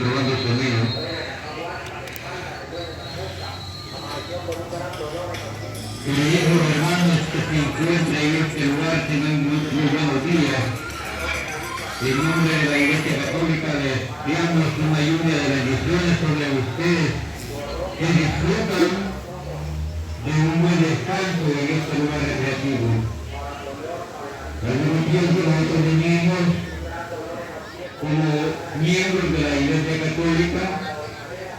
probando sonido. Queridos hermanos que se encuentran en este lugar, tengan muy buenos días. En nombre de la Iglesia Católica les enviamos una lluvia de bendiciones sobre ustedes que disfrutan de un buen descanso en este lugar recreativo. Al mismo tiempo nosotros venimos como miembros de la Iglesia Católica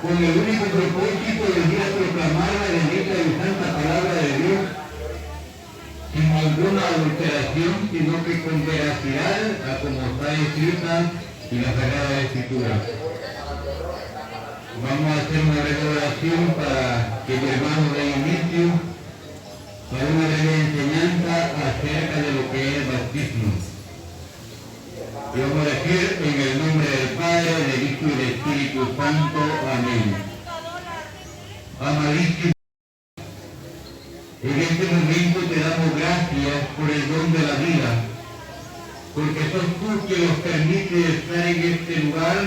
con el único propósito de ir a proclamar la bendita y santa palabra de Dios sin ninguna adulteración, sino que con veracidad a como está escrita en la Sagrada Escritura. Vamos a hacer una breve oración para que mi hermano dé inicio a una breve enseñanza acerca de lo que es el bautismo. Y vamos a decir en el nombre del Padre, del Hijo y del Espíritu Santo. Amén. Amadísimo, en este momento te damos gracias por el don de la vida, porque sos tú que nos permite estar en este lugar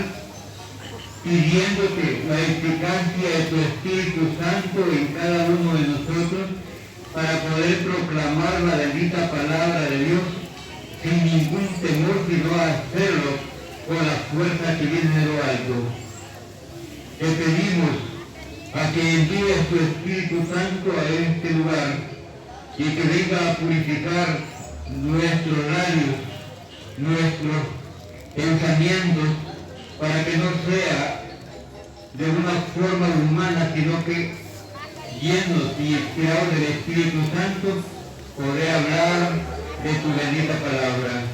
pidiéndote la eficacia de tu Espíritu Santo en cada uno de nosotros para poder proclamar la bendita palabra de Dios sin ningún temor, sino hacerlo con la fuerza que viene de lo alto. Te pedimos a que envíes tu Espíritu Santo a este lugar y que venga a purificar nuestros labios, nuestros pensamientos, para que no sea de una forma humana, sino que llenos y inspirados del Espíritu Santo, podré hablar de tu bendita palabra.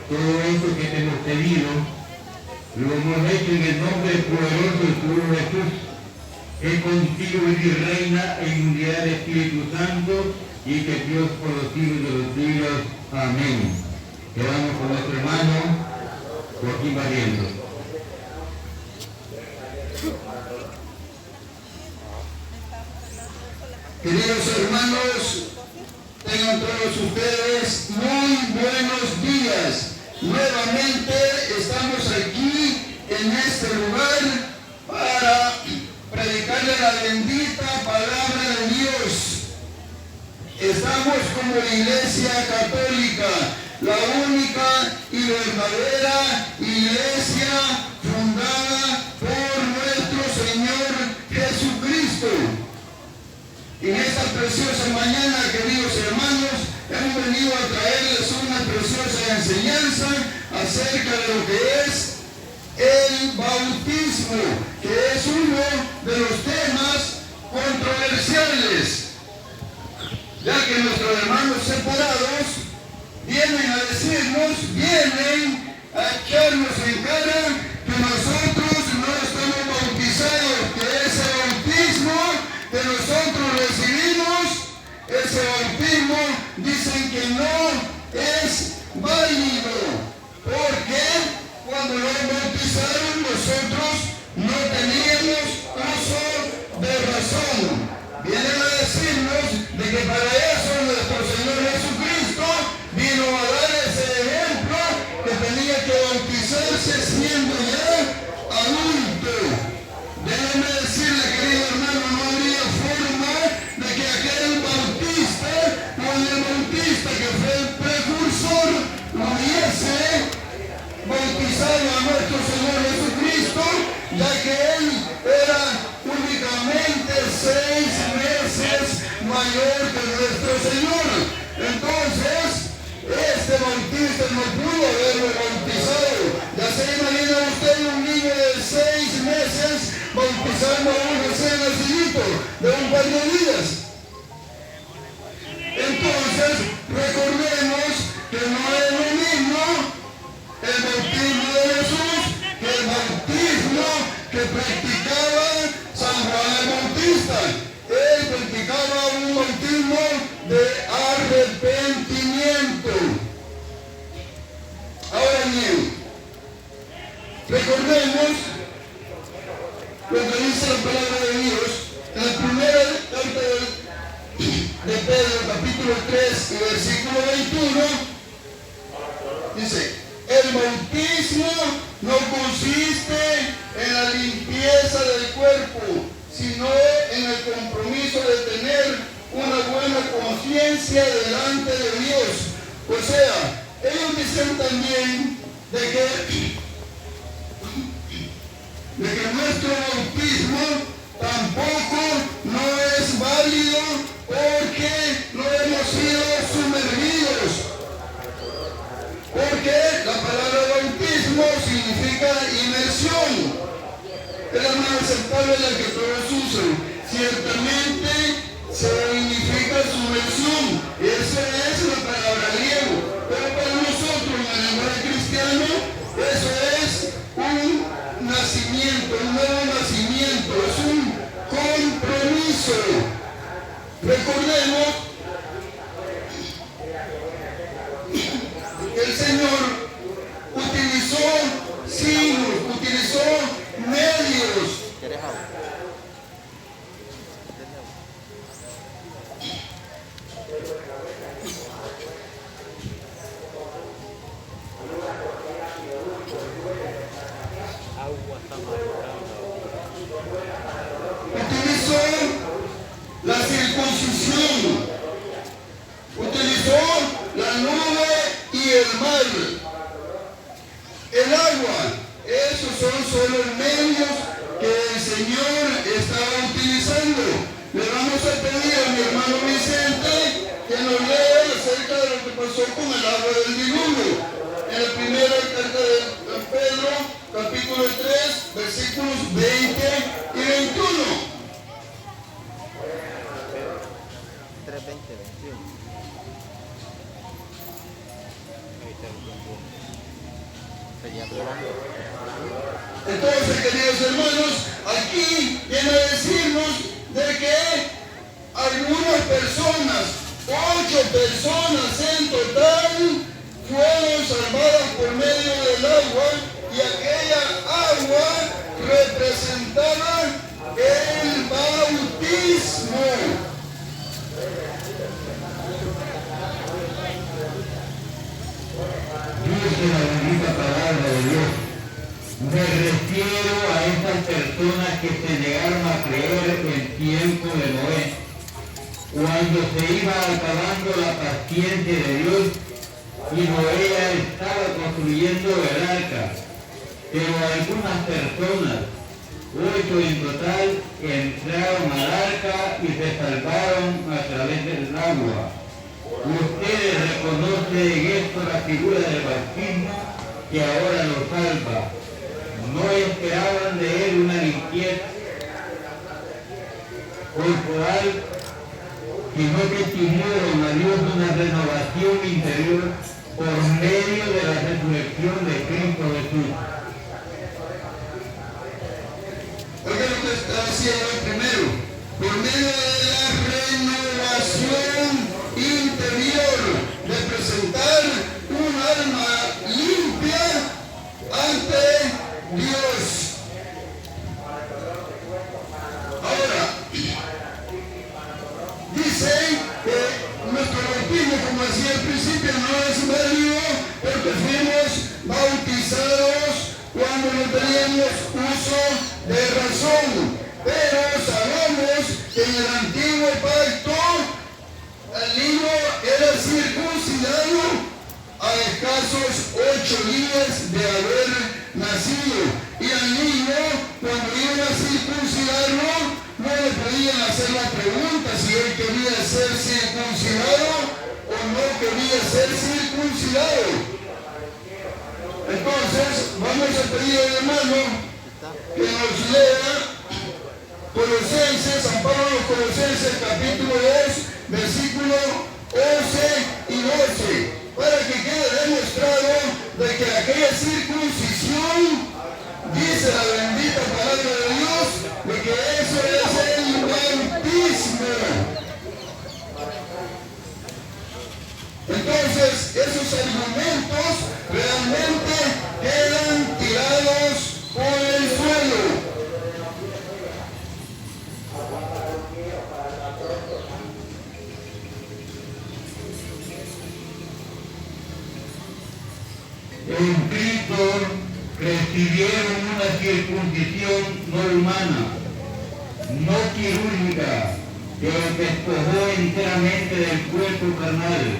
Todo esto que te hemos pedido, lo hemos hecho en el nombre poderoso de tu Hijo Jesús, que contigo y reina en unidad del Espíritu Santo, y que Dios por los siglos de los siglos. Amén. Quedamos con nuestro hermano Joaquín Barrientos. Queridos hermanos, tengan todos ustedes muy buenos días. Nuevamente estamos aquí en este lugar para predicarle la bendita palabra de Dios. Estamos como Iglesia Católica, la única y verdadera iglesia fundada por nuestro Señor Jesucristo. En esta preciosa mañana, queridos hermanos, hemos venido a traerles una preciosa enseñanza acerca de lo que es el bautismo, que es uno de los temas controversiales, ya que nuestros hermanos separados vienen a decirnos, vienen a echarnos en cara que nosotros no estamos bautizados, que ese bautismo que nosotros recibimos, ese bautismo, dicen que no es válido, porque cuando nos bautizaron nosotros no teníamos uso de razón. Vienen a decirnos de que para eso nuestro Señor Jesucristo vino a dar ese ejemplo, que tenía que bautizarse siendo ya adulto. Déjeme decirle, querido hermano, no habría forma de que aquel bautista o el bautista que fue el precursor hubiese bautizado a nuestro Señor Jesucristo, ya que él era únicamente 6 meses mayor que nuestro Señor. Entonces, este bautista no pudo haberlo bautizado. Ya se imagina usted un niño de 6 meses bautizando a un recién nacidito de un par de días. Entonces, recordemos que no es lo mismo el bautismo de Jesús que el bautismo que practicaba San Juan el Bautista. Él practicaba un bautismo de arrepentimiento. Ahora bien, recordemos lo que dice la palabra de Dios en la primera carta de Pedro, capítulo 3 y versículo 21, dice: el bautismo no consiste justicia delante de Dios. O sea, ellos dicen también de que nuestro bautismo tampoco no es válido porque no hemos sido sumergidos. Porque la palabra bautismo significa inmersión. Es la más aceptable la que todos usan. Ciertamente significa sumersión. Esa es la palabra griego. Pero para nosotros, en el lenguaje cristiano, eso es un nacimiento, un nuevo nacimiento, es un compromiso. Recordemos que el Señor utilizó signos, utilizó medios. Utilizó la circuncisión, utilizó la nube y el mar, el agua. Esos son solo medios que el Señor estaba utilizando. Le vamos a pedir a mi hermano Vicente que nos lea acerca de lo que pasó con el agua del diluvio. En la primera carta de Pedro, capítulo 3, versículos 20 y 21. 3, 20, 21. Seguía hablando. Entonces, queridos hermanos, aquí viene a decirnos de que algunas personas, 8 personas en total, fueron salvadas por medio del agua, y aquella agua representaba el bautismo. Dice la bendita palabra de Dios. Me refiero a esas personas que se negaron a creer en tiempo de Noé, cuando se iba acabando la paciencia de Dios y Noé ya estaba construyendo el arca. Pero algunas personas, 8 en total, entraron al arca y se salvaron a través del agua. Ustedes reconocen en esto la figura del bautismo que ahora los salva. No esperaban de él una limpieza corporal, sino que estimularon a Dios una renovación interior por medio de la resurrección de Cristo Jesús. Oiga lo que está diciendo primero, por medio de la renovación interior, de presentar un alma limpia ante Dios. Ahora, dice que nuestro bautismo, como decía al principio, no es válido porque fuimos bautizados cuando no teníamos uso de razón. Pero sabemos que en el antiguo pacto el niño era circuncidado a escasos 8 días de haber nacido. Y al niño, cuando iban a circuncidarlo, no le podían hacer la pregunta si él quería ser circuncidado o no quería ser circuncidado. Entonces, vamos a pedir al hermano que nos lea Colosenses, San Pablo a los Colosenses, capítulo 2, versículo 11 y 12, para que quede demostrado de que aquella circuncisión, dice la bendita palabra de Dios, de que eso es el bautismo. Entonces, esos argumentos realmente quedan tirados por el suelo. En Cristo recibieron una circuncisión no humana, no quirúrgica, que los despojó enteramente del cuerpo carnal.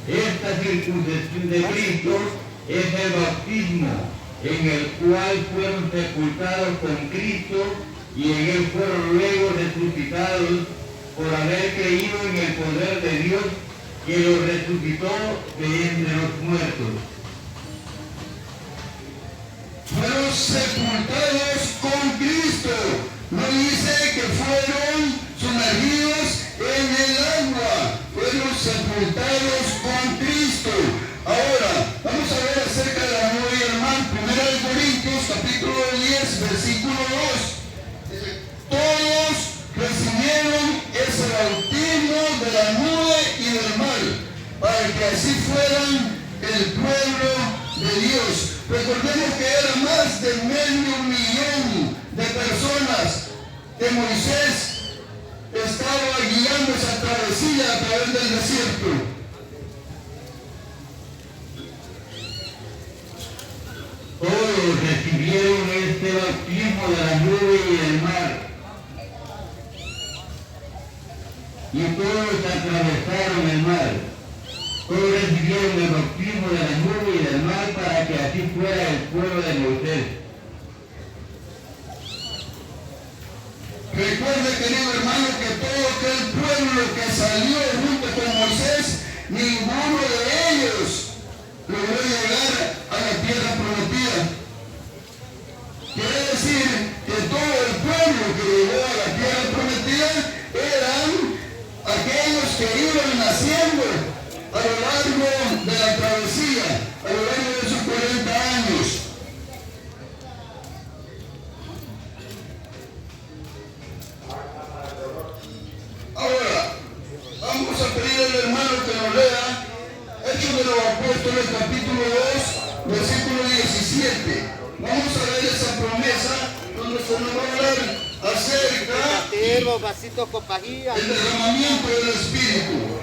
Esta circuncisión de Cristo es el bautismo, en el cual fueron sepultados con Cristo y en él fueron luego resucitados por haber creído en el poder de Dios que los resucitó de entre los muertos. Fueron sepultados con Cristo. No dice que fueron sumergidos en el agua, fueron sepultados con Cristo. Ahora, vamos a ver acerca de la novia, hermano. 1 Corintios, capítulo 10, versículo 2. Dice, todos recibieron ese bautismo de la nube y del mar, para que así fueran el pueblo de Dios. Recordemos que era más de 500,000 de personas que Moisés estaba guiando esa travesía a través del desierto. Todos recibieron este bautismo de la nube y del mar, y todos atravesaron el mar. Todos recibieron el bautismo de la nube y del mar para que así fuera el pueblo de Moisés. Recuerde, querido hermano, que todo aquel pueblo que salió junto con Moisés, ninguno de ellos logró llegar a la tierra prometida. Quiere decir que todo el pueblo que llegó a la tierra prometida eran aquellos que iban naciendo a lo largo de la travesía, a lo largo de sus 40 años. Ahora, vamos a pedir al hermano que nos lea Hechos de los Apóstoles, capítulo 2, versículo 17. Vamos a ver esa promesa donde se nos va a hablar acerca del derramamiento del Espíritu.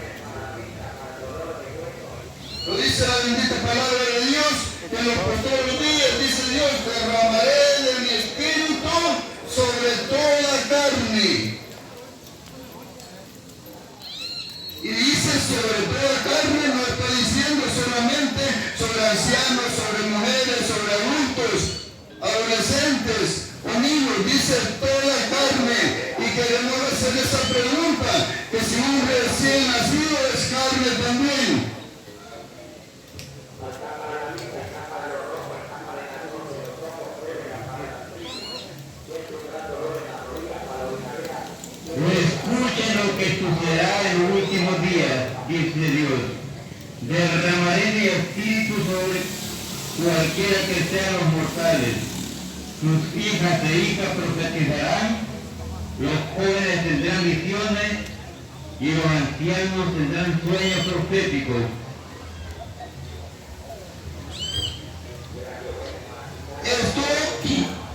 Lo dice la bendita palabra de Dios, que en los postreros días, dice Dios, derramaré de mi Espíritu sobre toda carne. Y dice sobre toda carne, no está diciendo solamente sobre ancianos, sobre mujeres, sobre adultos, adolescentes o niños, dice toda carne. Y queremos hacer esa pregunta, que si un recién nacido es carne también. Escuchen lo que sucederá en los últimos días, dice Dios. Derramaré mi espíritu sobre cualquiera que sean los mortales. Sus hijas e hijas profetizarán, los jóvenes tendrán visiones y los ancianos tendrán sueños proféticos. Esto,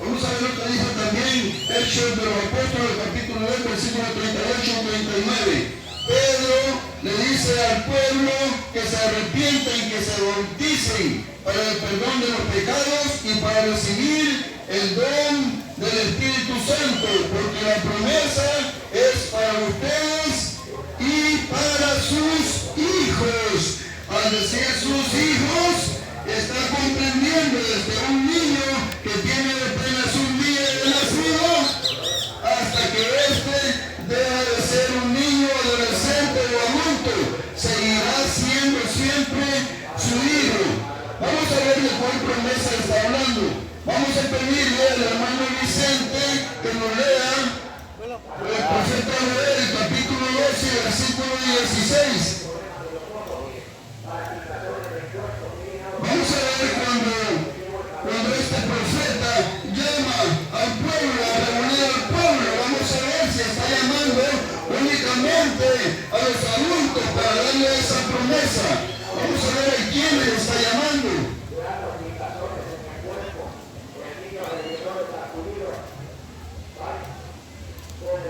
vamos a ver lo que dice también Hechos de los Apóstoles, capítulo 9, versículo 38-39. Pedro le dice al pueblo que se arrepientan y que se bauticen para el perdón de los pecados y para recibir el don del Espíritu Santo, porque la promesa es para ustedes y para sus hijos. Al decir sus hijos, está comprendiendo desde un niño que tiene apenas un día de nacido hasta que éste deja de ser un niño, adolescente o adulto, seguirá siendo siempre su hijo. Vamos a ver de cuál promesa está hablando. Vamos a pedirle al hermano Vicente que nos lea el profeta Joel, capítulo 12, versículo 16. Vamos a ver cuando este profeta llama al pueblo, a reunir al pueblo. Vamos a ver si está llamando únicamente a los adultos para darle esa promesa. Vamos a ver a quién le está llamando.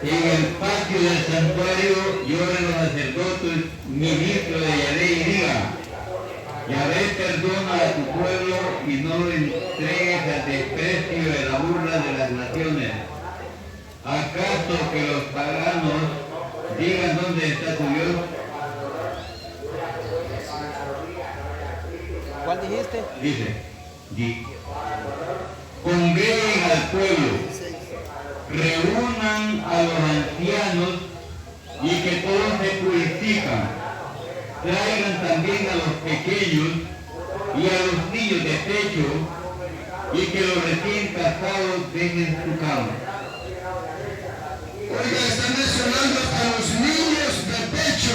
En el patio del santuario lloran los sacerdotes, ministros de Yahvé, y digan: Yahvé, perdona a tu pueblo y no lo entregues al desprecio de la burla de las naciones. ¿Acaso que los paganos Digan dónde está tu Dios. ¿Cuál dijiste? Dice, congreguen al pueblo, reúnan a los ancianos y que todos se purifican. Traigan también a los pequeños y a los niños de pecho y que los recién casados dejen su cama. Oiga, están mencionando a los niños de pecho.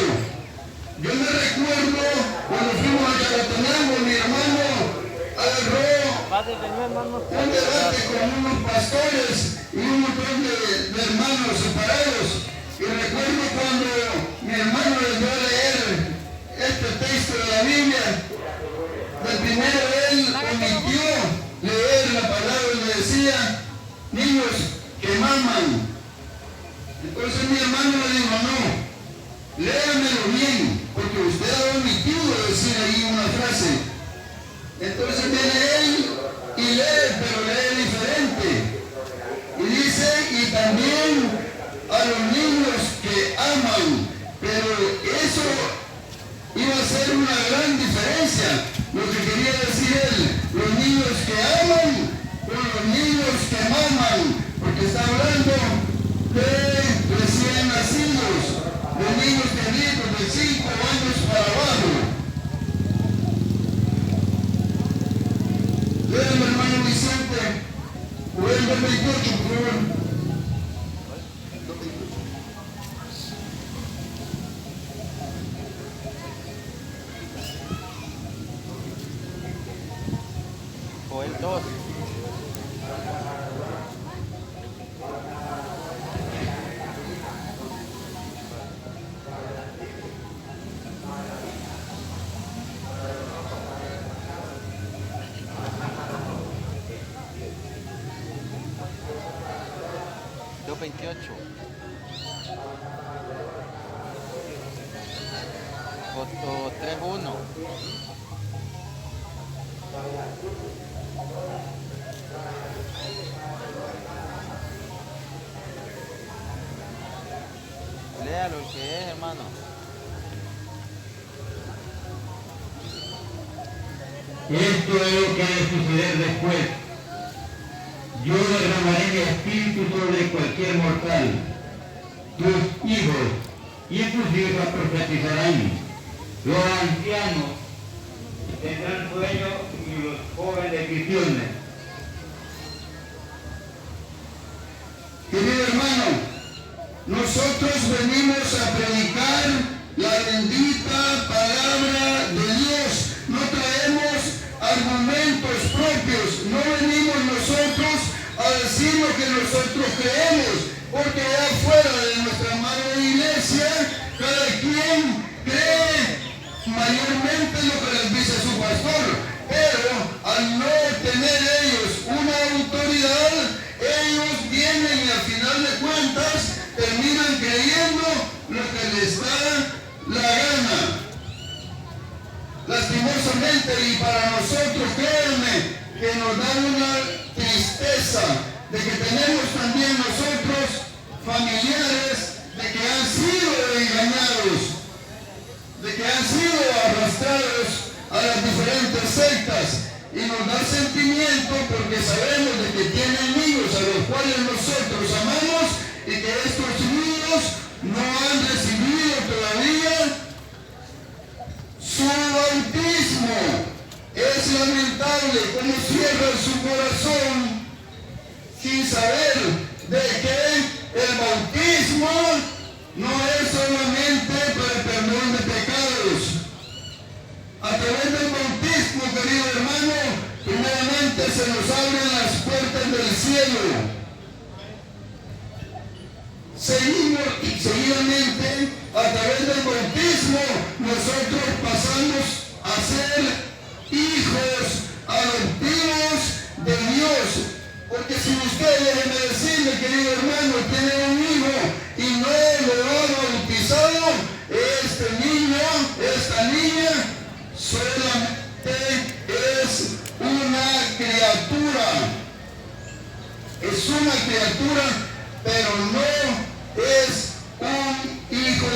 Yo me recuerdo cuando fuimos a Chalatenango, mi hermano agarró un debate con unos pastores y un montón de hermanos separados. Y recuerdo cuando mi hermano les dio a leer este texto de la Biblia. De primero él omitió leer la palabra y le decía, niños que maman. Entonces mi hermano le dijo, no, léamelo bien, porque usted ha omitido decir ahí una frase. Entonces viene él y lee, pero lee diferente. Y dice, y también a los niños que aman, pero eso iba a ser una gran diferencia. Lo que quería decir él, los niños que aman con los niños que maman, porque está hablando de recién nacidos, de niños pequeños de 5 años para abajo. Léame, hermano Vicente, Joel 28, por favor. Joel 2. Dos 28. O 3:1. Léalo el que es, hermano. Esto es lo que ha de suceder después. Yo derramaré mi espíritu sobre cualquier mortal. Tus hijos y tus hijas profetizarán. Los ancianos tendrán sueño y los jóvenes visiones. Querido hermano, nosotros venimos a predicar la bendita palabra de Dios. No traemos argumentos propios, no venimos nosotros a decir lo que nosotros creemos, porque allá afuera de nuestra madre iglesia, cada quien cree mayormente lo que les dice su pastor, pero al no tener ellos una autoridad, ellos vienen y al final de cuentas terminan creyendo lo que les da la gana. Lastimosamente, y para nosotros, créanme, que nos da una tristeza de que tenemos también nosotros familiares de que han sido engañados, de que han sido arrastrados a las diferentes sectas, y nos da sentimiento porque sabemos de que tienen niños a los cuales nosotros amamos y que estos niños no han recibido todavía su bautismo. Es lamentable cómo cierran su corazón sin saber de que el bautismo no es solamente para el perdón de pecados. A través del bautismo, querido hermano, primeramente se nos abren las puertas del cielo. Seguidamente, a través del bautismo, nosotros pasamos a ser hijos adoptivos de Dios. Porque si usted, déjeme decirle, querido hermano, tiene un hijo y no lo ha bautizado, este niño, esta niña, solamente es una criatura. Es una criatura, pero no es un hijo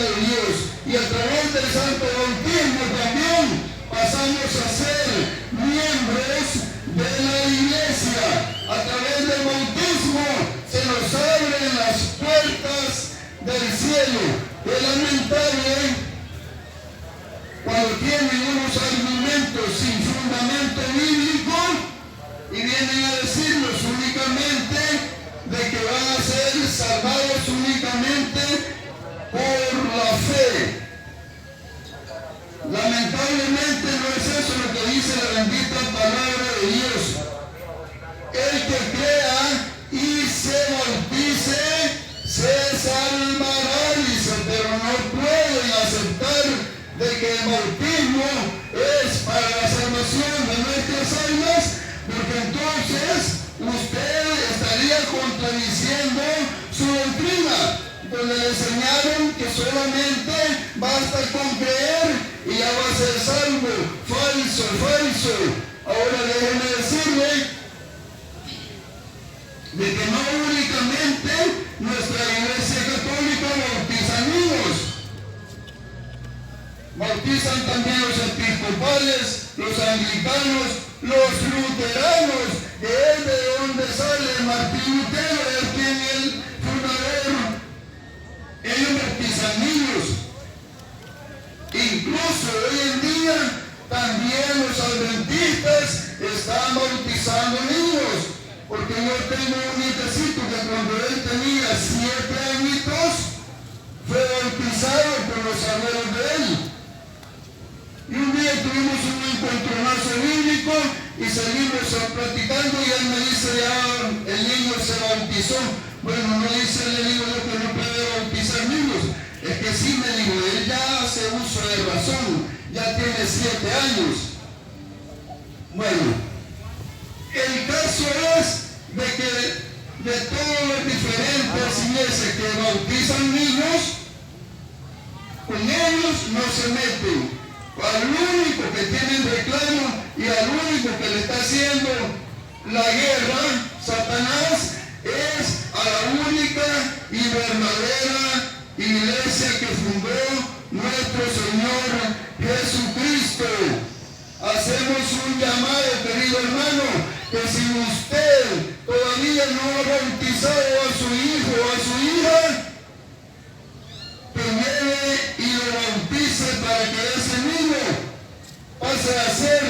santo bautismo también pasamos a ser miembros de la iglesia. A través del bautismo se nos abren las puertas del cielo. Es lamentable cuando tienen unos argumentos sin fundamento bíblico y vienen a decirnos únicamente de que van a ser salvados únicamente por la fe. Lamentablemente no es eso lo que dice la bendita palabra de Dios. El que crea y se bautice se salvará, dice, pero no pueden aceptar de que el bautismo es para la salvación de nuestras almas, porque entonces usted estaría contradiciendo su doctrina, donde le enseñaron que solamente basta con creer y ya va a ser salvo. Falso, falso. Ahora déjeme decirle de que no únicamente nuestra iglesia católica bautiza niños, bautizan también los episcopales, los anglicanos, los luteranos, que es de donde sale Martín Lutero, es quien es el fundador. Ellos bautizan niños. Incluso hoy en día también los adventistas están bautizando niños. Porque yo tengo un nietecito que cuando él tenía 7 añitos fue bautizado por los abuelos de él. Y un día tuvimos un encontronazo bíblico y seguimos platicando y él me dice, ya el niño se bautizó. Bueno, no dice, le digo yo que no puede bautizar niños. Es que sí, me digo, él ya hace uso de razón, ya tiene 7 años. Bueno, el caso es de que de todos los diferentes iglesias que bautizan niños, con ellos no se meten. Al único que tienen reclamo y al único que le está haciendo la guerra, Satanás, es a la única y verdadera iglesia que fundó nuestro Señor Jesucristo. Hacemos un llamado, querido hermano, que si usted todavía no ha bautizado a su hijo o a su hija, que lleve y lo bautice para que ese niño pase a ser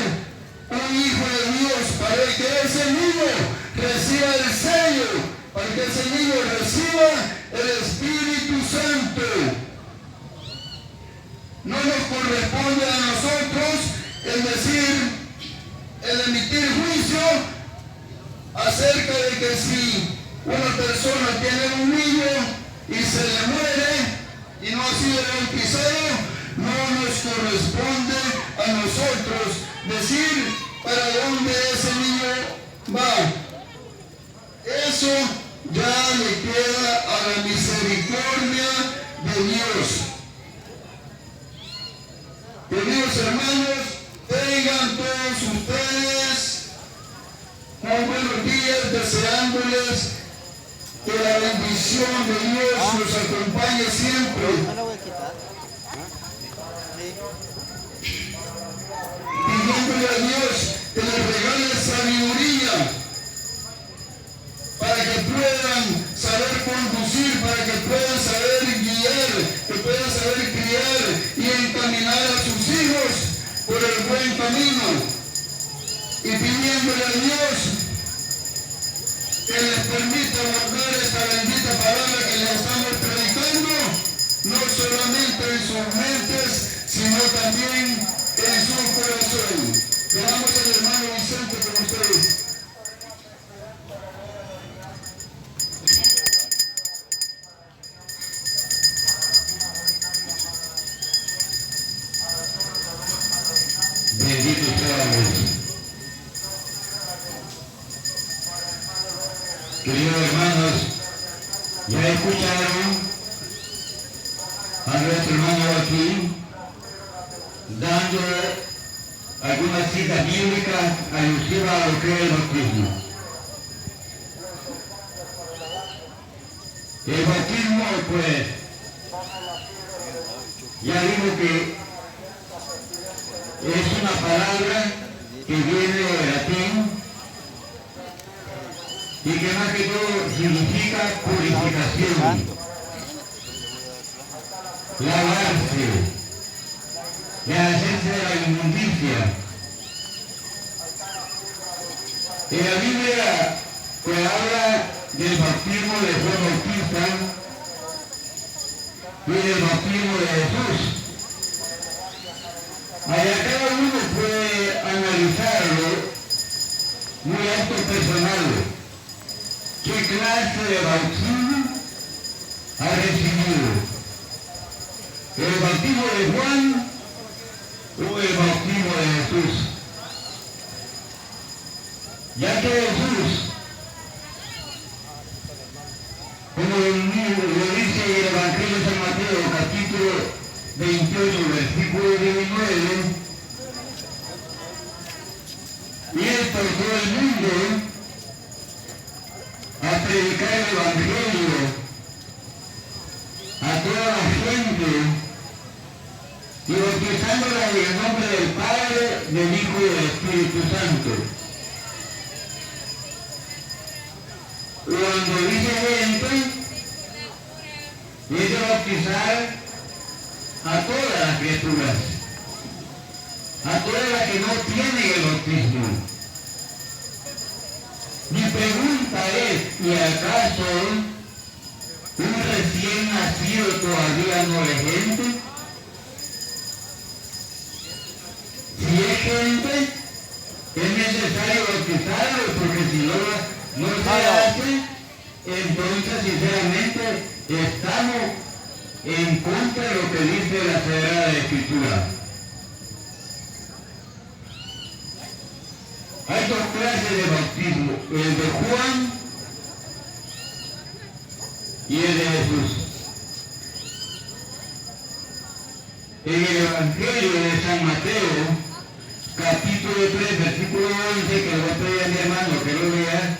un hijo de Dios, para que ese niño reciba el sello, para que ese niño reciba el Espíritu Santo. No nos corresponde a nosotros el emitir juicio acerca de que si una persona tiene un niño y se le muere y no ha sido bautizado, no nos corresponde a nosotros decir para dónde ese niño va. Eso ya le queda a la misericordia de Dios. Queridos hermanos, tengan todos ustedes muy buenos días, deseándoles que la bendición de Dios los acompañe siempre. ¿No la voy a quitar? Pidiéndole a Dios que les regale sabiduría para que puedan saber conducir, para que puedan saber guiar, que puedan saber criar y encaminar a sus hijos por el buen camino. Y pidiéndole a Dios que les permita guardar esta bendita palabra que les estamos predicando, no solamente en sus mentes, sino también en su corazón. Veamos al hermano Vicente con ustedes. Bendito sea Dios. Queridos hermanos, ya escucharon a nuestro hermano aquí dando algunas citas bíblicas alusivas a lo que es el bautismo. El bautismo, pues, ya digo que es una palabra que viene del latín y que más que todo significa purificación, lavarse, deshacerse de la inmundicia. En la Biblia pues habla del bautismo de Juan Bautista y del bautismo de Jesús. Allá cada uno puede analizarlo muy alto personal. ¿Qué clase de bautismo ha recibido? ¿El bautismo de Juan o el bautismo de Jesús? Ya que Jesús, como lo dice el Evangelio de San Mateo, capítulo 28, versículo 19, y él por todo el mundo a predicar el Evangelio a toda la gente y bautizándola en el nombre del Padre, del Hijo y del Espíritu Santo. Cuando dice gente, es de bautizar a todas las criaturas, a todas las que no tienen el bautismo. Mi pregunta es, ¿y acaso un recién nacido todavía no es gente? Si es gente, es necesario bautizarlo, porque si no se hace, entonces sinceramente estamos en contra de lo que dice la Sagrada Escritura. Hay dos clases de bautismo, el de Juan y el de Jesús. En el Evangelio de San Mateo, capítulo 3, versículo 11, que lo voy a pedir a mi hermano que lo vea,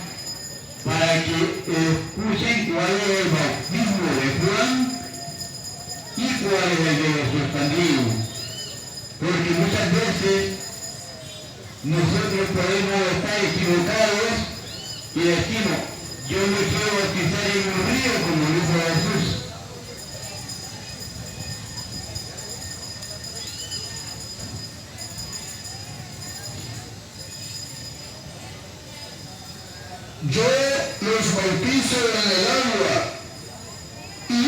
para que escuchen cuál es el bautismo de Juan y cuál es el de Jesús también. Porque muchas veces nosotros podemos estar equivocados y decimos, yo me quiero bautizar en un río como dijo Jesús. Yo los bautizo en el agua y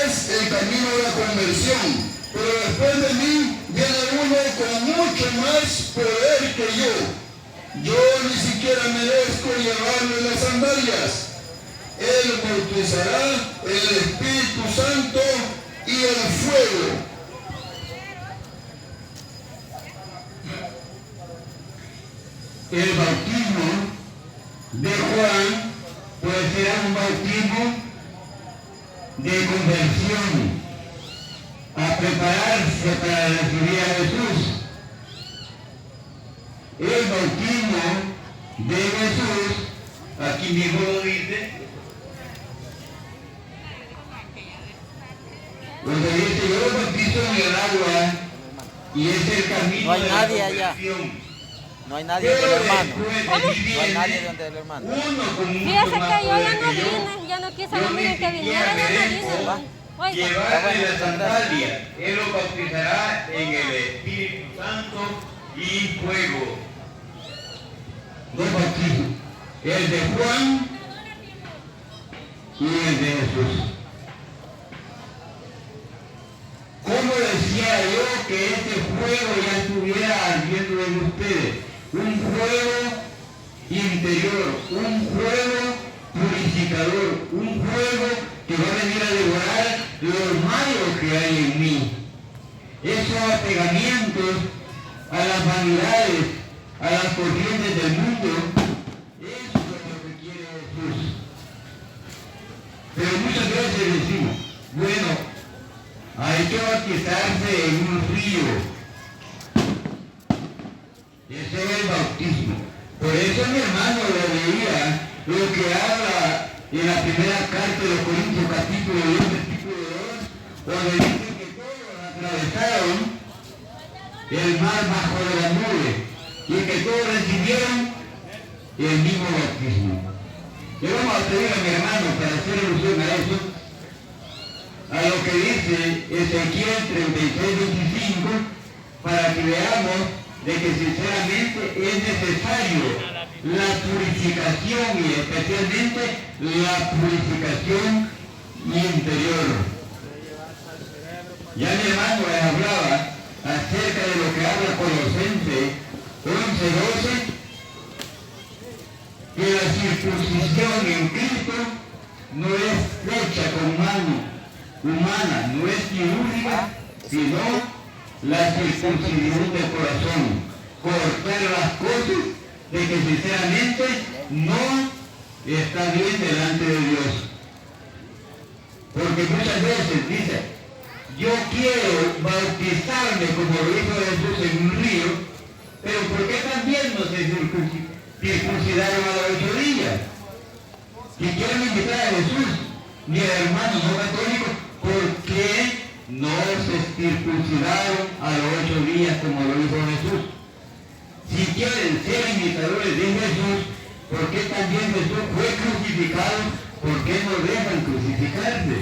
es el camino de la conversión. Pero después de mí viene uno con mucho más poder que yo. Yo ni siquiera merezco llevarle las sandalias. Él bautizará el Espíritu Santo y el fuego. El bautismo de Juan pues será un bautismo de conversión, a prepararse para recibir a Jesús. El bautismo de Jesús, aquí mismo lo dice, donde dice, yo lo bautizo en el agua y es el camino No hay de nadie la allá. conversión. No hay nadie del hermano. No hay nadie donde el hermano. Fíjese que yo ya no vine, ya no quise venir que viniera, ya no vine. Oiga. Llevarle la sandalia, Él lo bautizará en el Espíritu Santo y fuego. Dos bautismos, el de Juan y el de Jesús. ¿Cómo decía yo que este fuego ya estuviera ardiendo en ustedes? Un fuego interior, un fuego purificador, un fuego que va a venir a devorar lo malo que hay en mí. Esos apegamientos a las vanidades, a las corrientes del mundo, eso es lo que quiere Jesús. Pero muchas veces decimos, bueno, hay que bautizarse en un río. Ese es el bautismo. Por eso mi hermano lo leía, lo que habla en la primera carta de los Corintios, capítulo 10, versículo 2, donde dice que todos atravesaron el mar bajo de la nube, y que todos recibieron el mismo bautismo. Le vamos a pedir a mi hermano para hacer alusión a eso, a lo que dice Ezequiel 36:25, para que veamos de que sinceramente es necesario la purificación y especialmente la purificación interior. Ya mi hermano les hablaba acerca de lo que habla Colosenses 11:12, que la circuncisión en Cristo no es hecha con mano humana, no es quirúrgica, sino la circuncisión del corazón. Cortar las cosas de que sinceramente no está bien delante de Dios. Porque muchas veces dice, yo quiero bautizarme como lo hizo Jesús en un río, pero ¿por qué también no se circuncidaron a los 8 días? Y quieren invitar a Jesús, ni a hermanos no católicos, ¿por qué no se circuncidaron a los 8 días como lo hizo Jesús? Si quieren ser imitadores de Jesús, ¿por qué también Jesús fue crucificado? ¿Por qué no dejan crucificarse?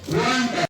¿Cuántas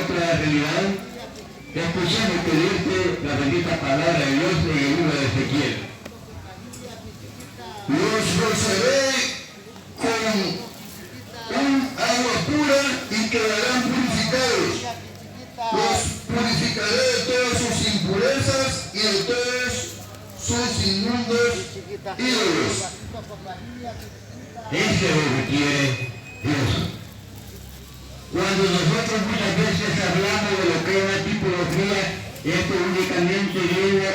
otra realidad? Escuchemos que dice la bendita palabra de Dios en el libro de Ezequiel. Los rociaré con un agua pura y quedarán purificados. Los purificaré de todas sus impurezas y de todos sus inmundos ídolos. Eso es lo que quiere Dios. Cuando nosotros muchas veces hablamos de lo que es la tipología, esto únicamente viene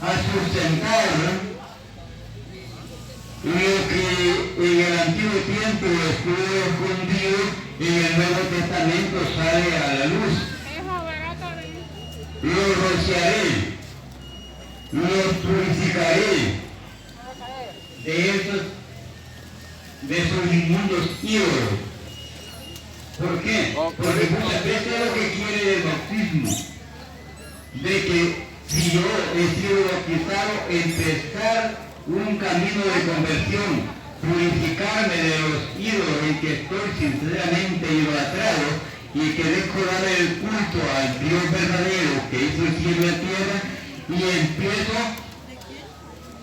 a sustentar lo que en el Antiguo Tiempo estuvo escondido, en el Nuevo Testamento sale a la luz. Los rociaré, los purificaré de esos inmundos ídolos. ¿Por qué? Porque muchas veces es lo que quiere el bautismo, de que si yo he sido bautizado, empezar un camino de conversión, purificarme de los ídolos en que estoy sinceramente idolatrado y que dejo dar el culto al Dios verdadero que hizo el cielo y la tierra, y empiezo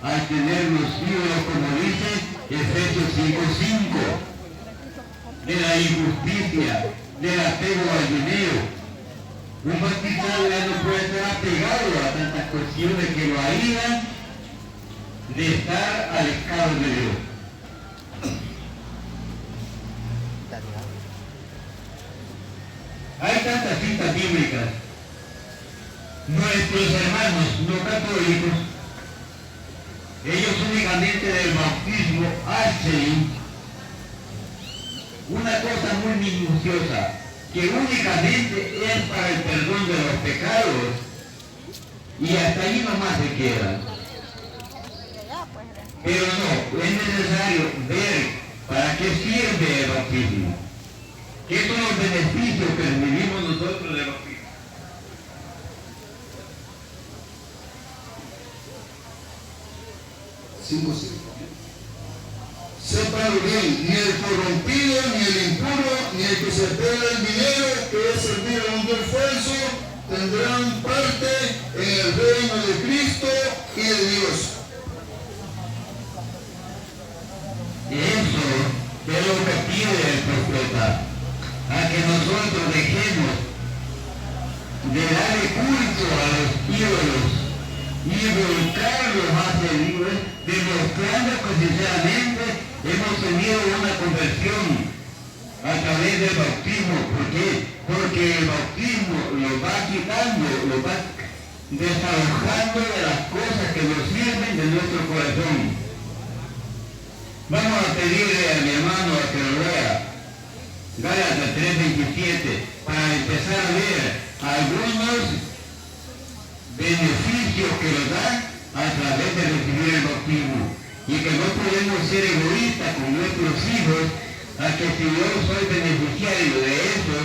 a tener los ídolos, como dice Efesios 5:5. De la injusticia, del apego al dinero. Un bautizado ya no puede estar apegado a tantas cuestiones que lo aíslan de estar alejado de Dios. Hay tantas citas bíblicas. Nuestros hermanos no católicos, ellos únicamente del bautismo hacen una cosa muy minuciosa, que únicamente es para el perdón de los pecados, y hasta ahí nomás se queda. Pero no, es necesario ver para qué sirve el bautismo, qué son los beneficios que recibimos nosotros del bautismo. Sepan bien, ni el corrompido, ni el impuro, ni el que se pega el dinero, que es servir a un Dios falso, tendrán parte en el reino de Cristo y de Dios. Eso es lo que pide el profeta, a que nosotros dejemos de darle culto a los ídolos y volcarlos hacia Dios, demostrando que sinceramente hemos tenido una conversión a través del bautismo. ¿Por qué? Porque el bautismo lo va quitando, lo va desalojando de las cosas que nos sirven de nuestro corazón. Vamos a pedirle a mi hermano a que lo lea, Gálatas 3:27, para empezar a ver algunos beneficios que nos da a través de recibir el bautismo, y que no podemos ser egoístas con nuestros hijos, a que si yo soy beneficiario de eso,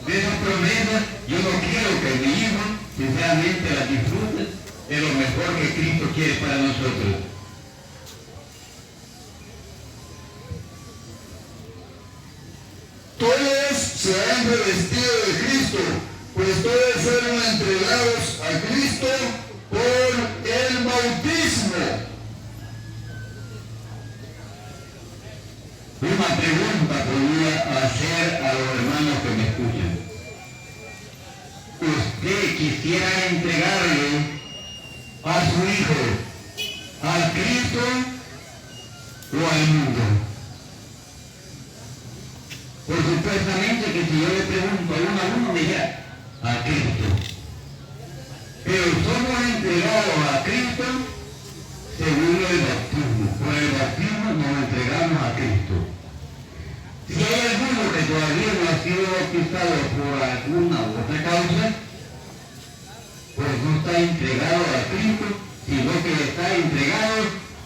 de esas promesas, yo no quiero que mi hijo sinceramente las disfrute de lo mejor que Cristo quiere para nosotros. Todos se han revestido de Cristo, pues todos fueron entregados a Cristo por el bautismo. Una pregunta podría hacer a los hermanos que me escuchan. ¿Usted quisiera entregarle a su hijo a Cristo o al mundo? Por supuestamente que si yo le pregunto a uno me dirá a Cristo. Pero somos entregados a Cristo según el bautismo. Por el bautismo nos entregamos a Cristo. Si hay alguno que todavía no ha sido bautizado por alguna u otra causa, pues no está entregado a Cristo, sino que está entregado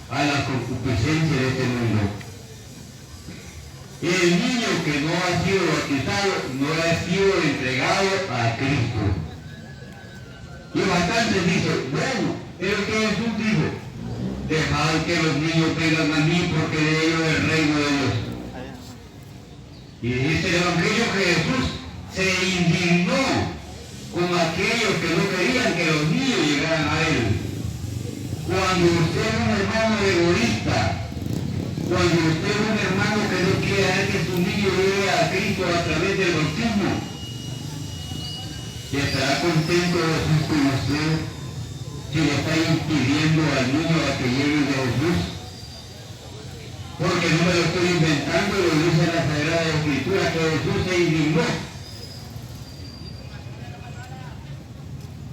a la concupiscencia de este mundo. El niño que no ha sido bautizado no ha sido entregado a Cristo. Y bastantes dicen, bueno, pero que Jesús dijo, dejad que los niños vengan a mí porque de ellos es el reino de Dios. Y dice el Evangelio que Jesús se indignó con aquellos que no querían que los niños llegaran a Él. Cuando usted es un hermano egoísta, cuando usted es un hermano que no quiere dar que su niño llegue a Cristo a través del bautismo, ¿y estará contento Jesús con usted si le está impidiendo al niño a que llegue de Jesús? Porque no me lo estoy inventando, lo dice la Sagrada Escritura, que Jesús se indignó.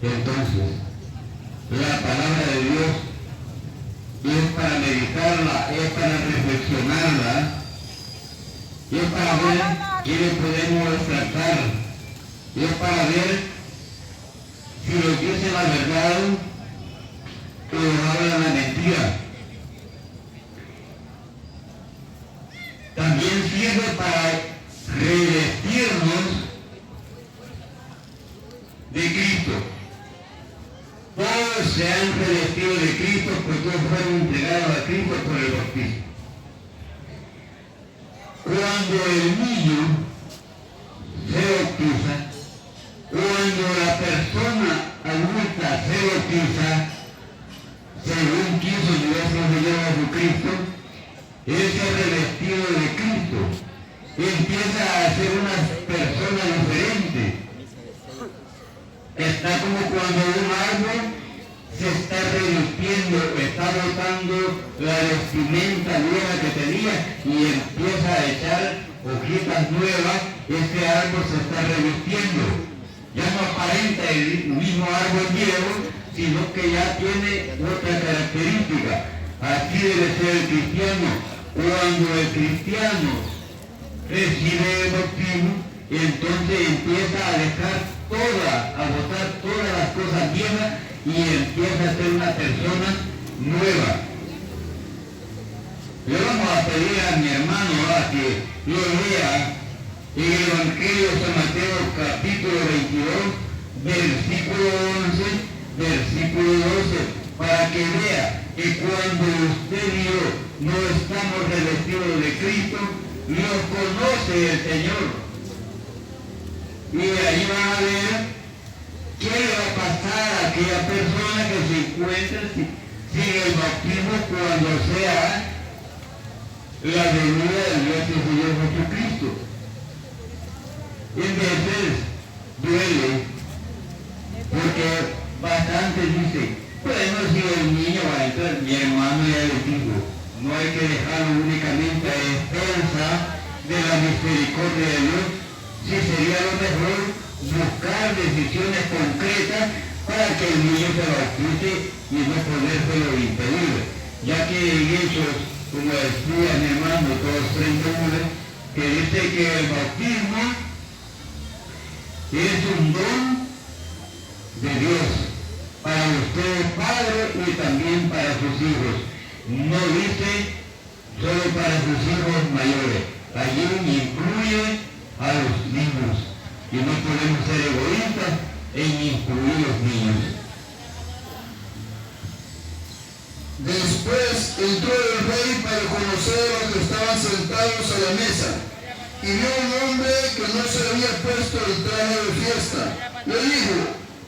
Entonces, la palabra de Dios es para meditarla, es para reflexionarla, es para ver qué le podemos tratar, es para ver si nos dice la verdad o nos habla la mentira. También sirve para revestirnos de Cristo. Todos se han revestido de Cristo, pues todos fueron entregados a Cristo por el bautismo. Cuando el niño se bautiza, cuando la persona adulta se bautiza, según quiso nuestro Señor Jesucristo, él se ha revestido de Cristo, empieza a ser una persona diferente. Está como cuando un árbol se está revistiendo, está botando la vestimenta nueva que tenía y empieza a echar hojitas nuevas, este árbol se está revistiendo. Ya no aparenta el mismo árbol viejo, sino que ya tiene otra característica. Así debe ser el cristiano. Cuando el cristiano recibe el bautismo y entonces empieza a botar todas las cosas viejas y empieza a ser una persona nueva. Le vamos a pedir a mi hermano a que lo lea en el Evangelio de San Mateo capítulo 22, versículo 11, versículo 12, para que vea que cuando usted y yo no estamos revestidos de Cristo, nos conoce el Señor. Y ahí van a ver qué le va a pasar a aquella persona que se encuentra sin el bautismo cuando sea la venida de nuestro Señor Jesucristo. En veces duele, porque bastante dice, bueno, si el niño va a entrar, mi hermano ya le dijo, no hay que dejarlo únicamente a expensas de la misericordia de Dios, si sería lo mejor buscar decisiones concretas para que el niño se bautice y no podérselo impedir, ya que en Hechos, como decía mi hermano, todos 39, que dice que el bautismo es un don de Dios para ustedes padres y también para sus hijos. No dice solo para sus hijos mayores, allí incluye a los niños y no podemos ser egoístas en incluir los niños. Después entró el rey para conocer a los que estaban sentados a la mesa, y vio un hombre que no se había puesto el traje de fiesta. Le dijo,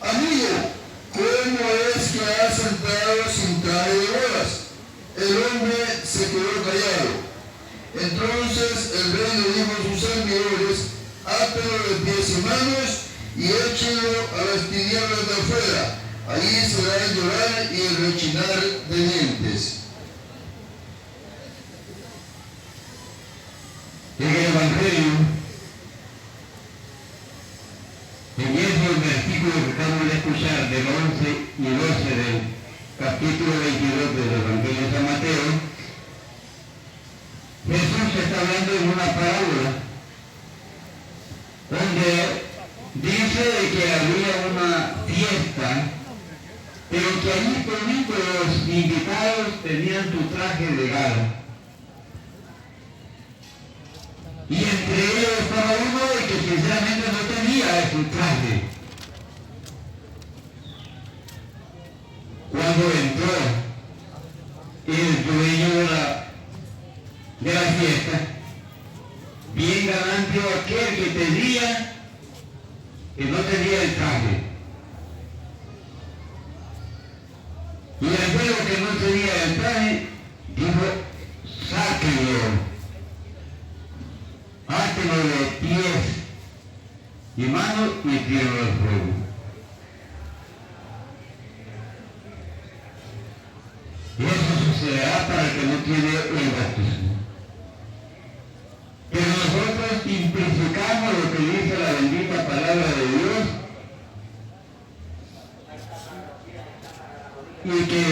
amigo, ¿cómo es que has entrado sin traje de bodas? El hombre se quedó callado. Entonces el rey le dijo a sus servidores, átenlo de pies y manos y échenlo a las tinieblas de afuera. Allí será el llorar y el rechinar de dientes. En el Evangelio, en esos versículos que acabamos de escuchar, del 11 y 12 del capítulo 22 del Evangelio de San Mateo, Jesús está hablando en una parábola donde dice de que había una fiesta, pero que allí toditos los invitados tenían su traje de gala. Y entre ellos estaba uno que sinceramente no tenía su traje. Cuando entró el dueño de la fiesta, bien galante aquel que tenía, que no tenía el traje. Y el pueblo que no tenía el traje, dijo, sáquenlo. Átenlo de pies y manos y tíralo al fuego. Y eso sucederá para el que no tiene el bautismo. Pero nosotros simplificamos lo que dice la bendita palabra de Dios y que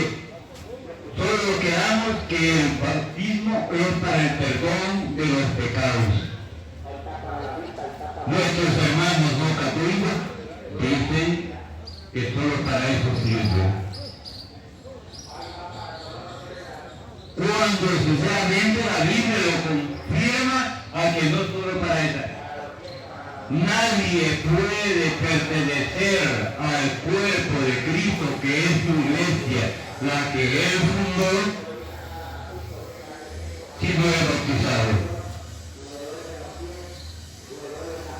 solo quedamos que el bautismo es para el perdón de los pecados. Nuestros hermanos no católicos dicen que solo para eso sirve. Cuando sinceramente la Biblia lo confirma a que no solo para eso. Nadie puede pertenecer al cuerpo de Cristo, que es su iglesia, la que Él fundó, si no es bautizado.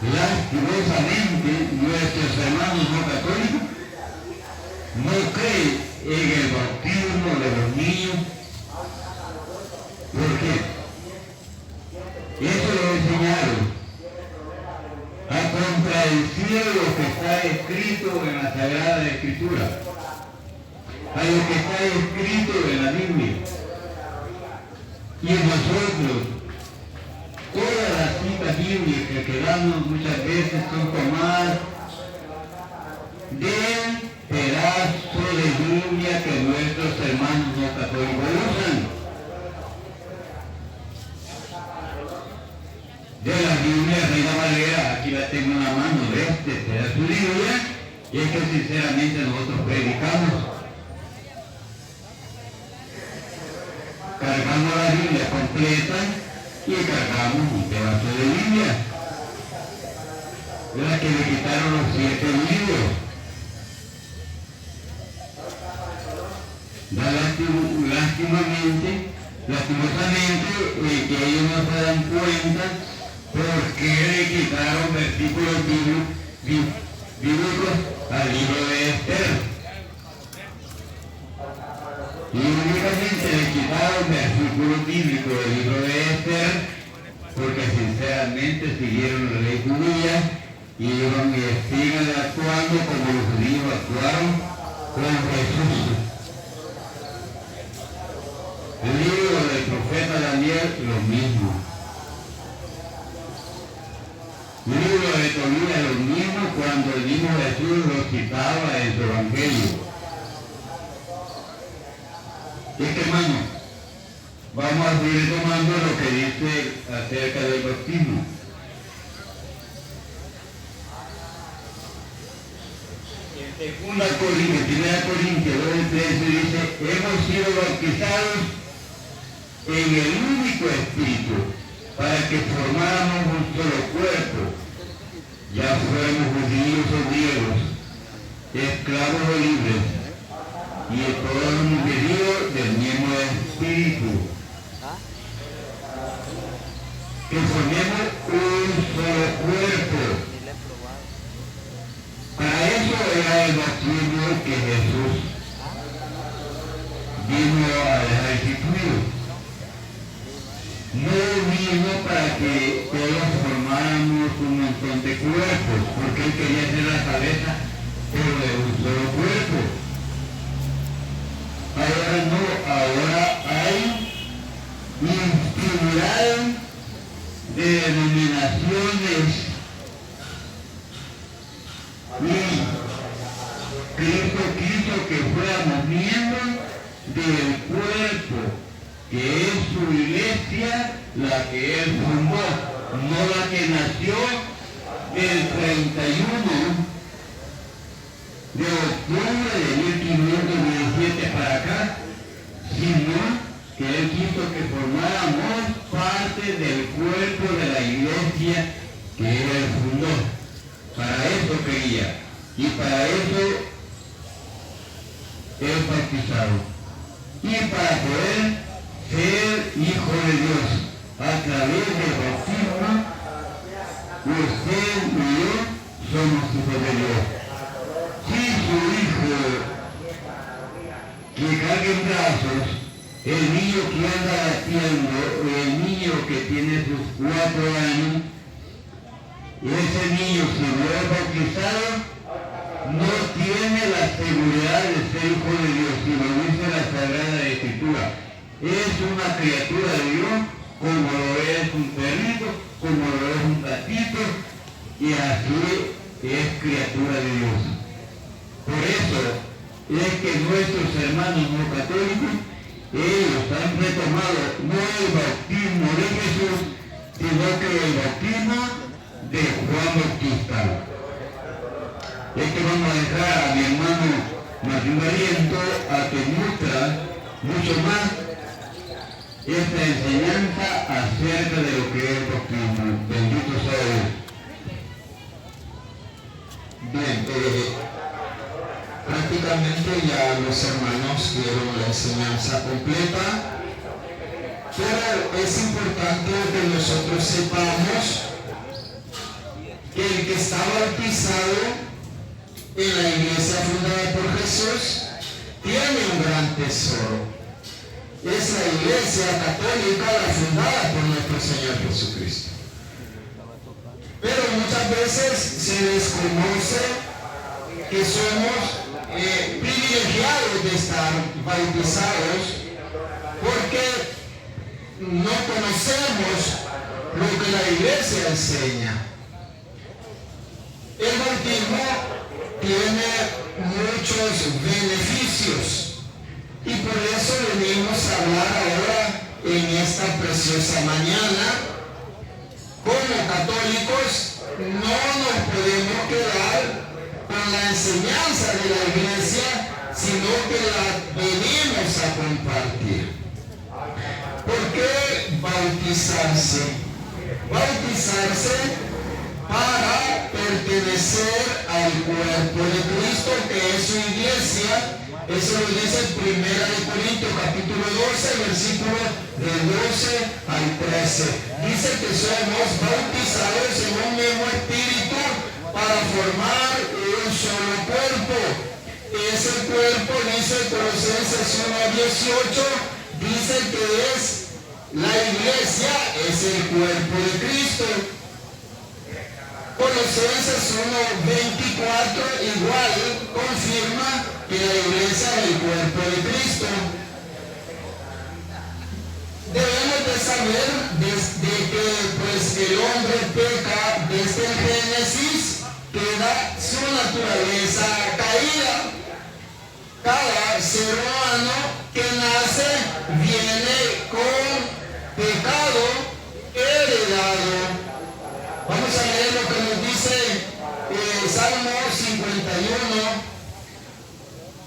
Lastimosamente, nuestros hermanos no católicos no creen en el bautismo de los niños. ¿Por qué? Eso lo enseñaron a contradecir lo que está escrito en la Sagrada Escritura, a lo que está escrito en la Biblia. Y nosotros, todas las citas bíblicas que damos muchas veces son tomadas del pedazo de Biblia que nuestros hermanos no católicos usan. de la Biblia Reina Valera. Aquí la tengo en la mano, de su Biblia, y es que sinceramente nosotros predicamos cargamos la Biblia completa y cargamos un pedazo de Biblia, de la que le quitaron los 7 libros. Lastimosamente, que ellos no se dan cuenta por qué le quitaron versículos bíblicos al libro de Esther. Y únicamente le quitaron versículos bíblicos del libro de Esther porque sinceramente siguieron la ley judía y siguen actuando como los judíos actuaron con Jesús. El libro del profeta Daniel, lo mismo. El libro de Tobías, lo mismo, cuando el mismo Jesús lo citaba en su evangelio. Y es que, hermano, vamos a seguir tomando lo que dice acerca del bautismo. En 1 Corintios 2:13 dice, hemos sido bautizados en el único Espíritu, para que formáramos un solo cuerpo, ya fuéramos judíos o griegos, esclavos o libres, y todos hemos venido del mismo Espíritu, que formemos un solo cuerpo. Para eso era el bautismo que Jesús vino a dejar instituido. No vino para que todos formáramos un montón de cuerpos, porque él quería ser la cabeza, pero de un solo cuerpo. Ahora no, ahora hay infinidad de denominaciones y Cristo quiso que fuéramos miembros del cuerpo, que es su iglesia, la que él fundó, no la que nació el 31 de octubre de 1517 para acá, sino que él quiso que formáramos parte del cuerpo de la iglesia que él fundó. Para eso quería, y para eso es bautizado. Y para poder ser hijo de Dios a través del bautismo, usted y yo somos hijos de Dios. Si su hijo que carga en brazos, el niño que anda latiendo, el niño que tiene sus 4 años, ese niño, si no es bautizado, no tiene la seguridad de ser hijo de Dios, si lo dice la Sagrada Escritura. Es una criatura de Dios, como lo es un perrito, como lo es un gatito, y así es criatura de Dios. Por eso es que nuestros hermanos no católicos, ellos han retomado no el bautismo de Jesús, sino que el bautismo de Juan Bautista. Es que vamos a dejar a mi hermano Martín Barriento a que nutra mucho más esta enseñanza acerca de lo que es el bautismo. Bendito sea Dios. Bien, prácticamente ya los hermanos dieron la enseñanza completa, pero es importante que nosotros sepamos que el que está bautizado en la iglesia fundada por Jesús tiene un gran tesoro. Es la iglesia católica, la fundada por nuestro Señor Jesucristo. Pero muchas veces se desconoce que somos privilegiados de estar bautizados porque no conocemos lo que la iglesia enseña. El bautismo tiene muchos beneficios y por eso venimos a hablar ahora en esta preciosa mañana como católicos no nos podemos quedar con la enseñanza de la iglesia, sino que la venimos a compartir. ¿Por qué bautizarse? Bautizarse para pertenecer al cuerpo de Cristo, que es su iglesia. Eso lo dice 1 Corintios capítulo 12, versículo del 12 al 13. Dice que somos bautizados en un mismo espíritu para formar un solo cuerpo. Ese cuerpo, dice Colosenses 1:18, dice que es la iglesia, es el cuerpo de Cristo. Colosenses 1:24 igual confirma que la iglesia es el cuerpo de Cristo. Debemos de saber desde que pues, el hombre peca desde el Génesis, queda su naturaleza caída. Cada ser humano que nace viene con pecado heredado. Vamos a leer lo que nos dice Salmo 51.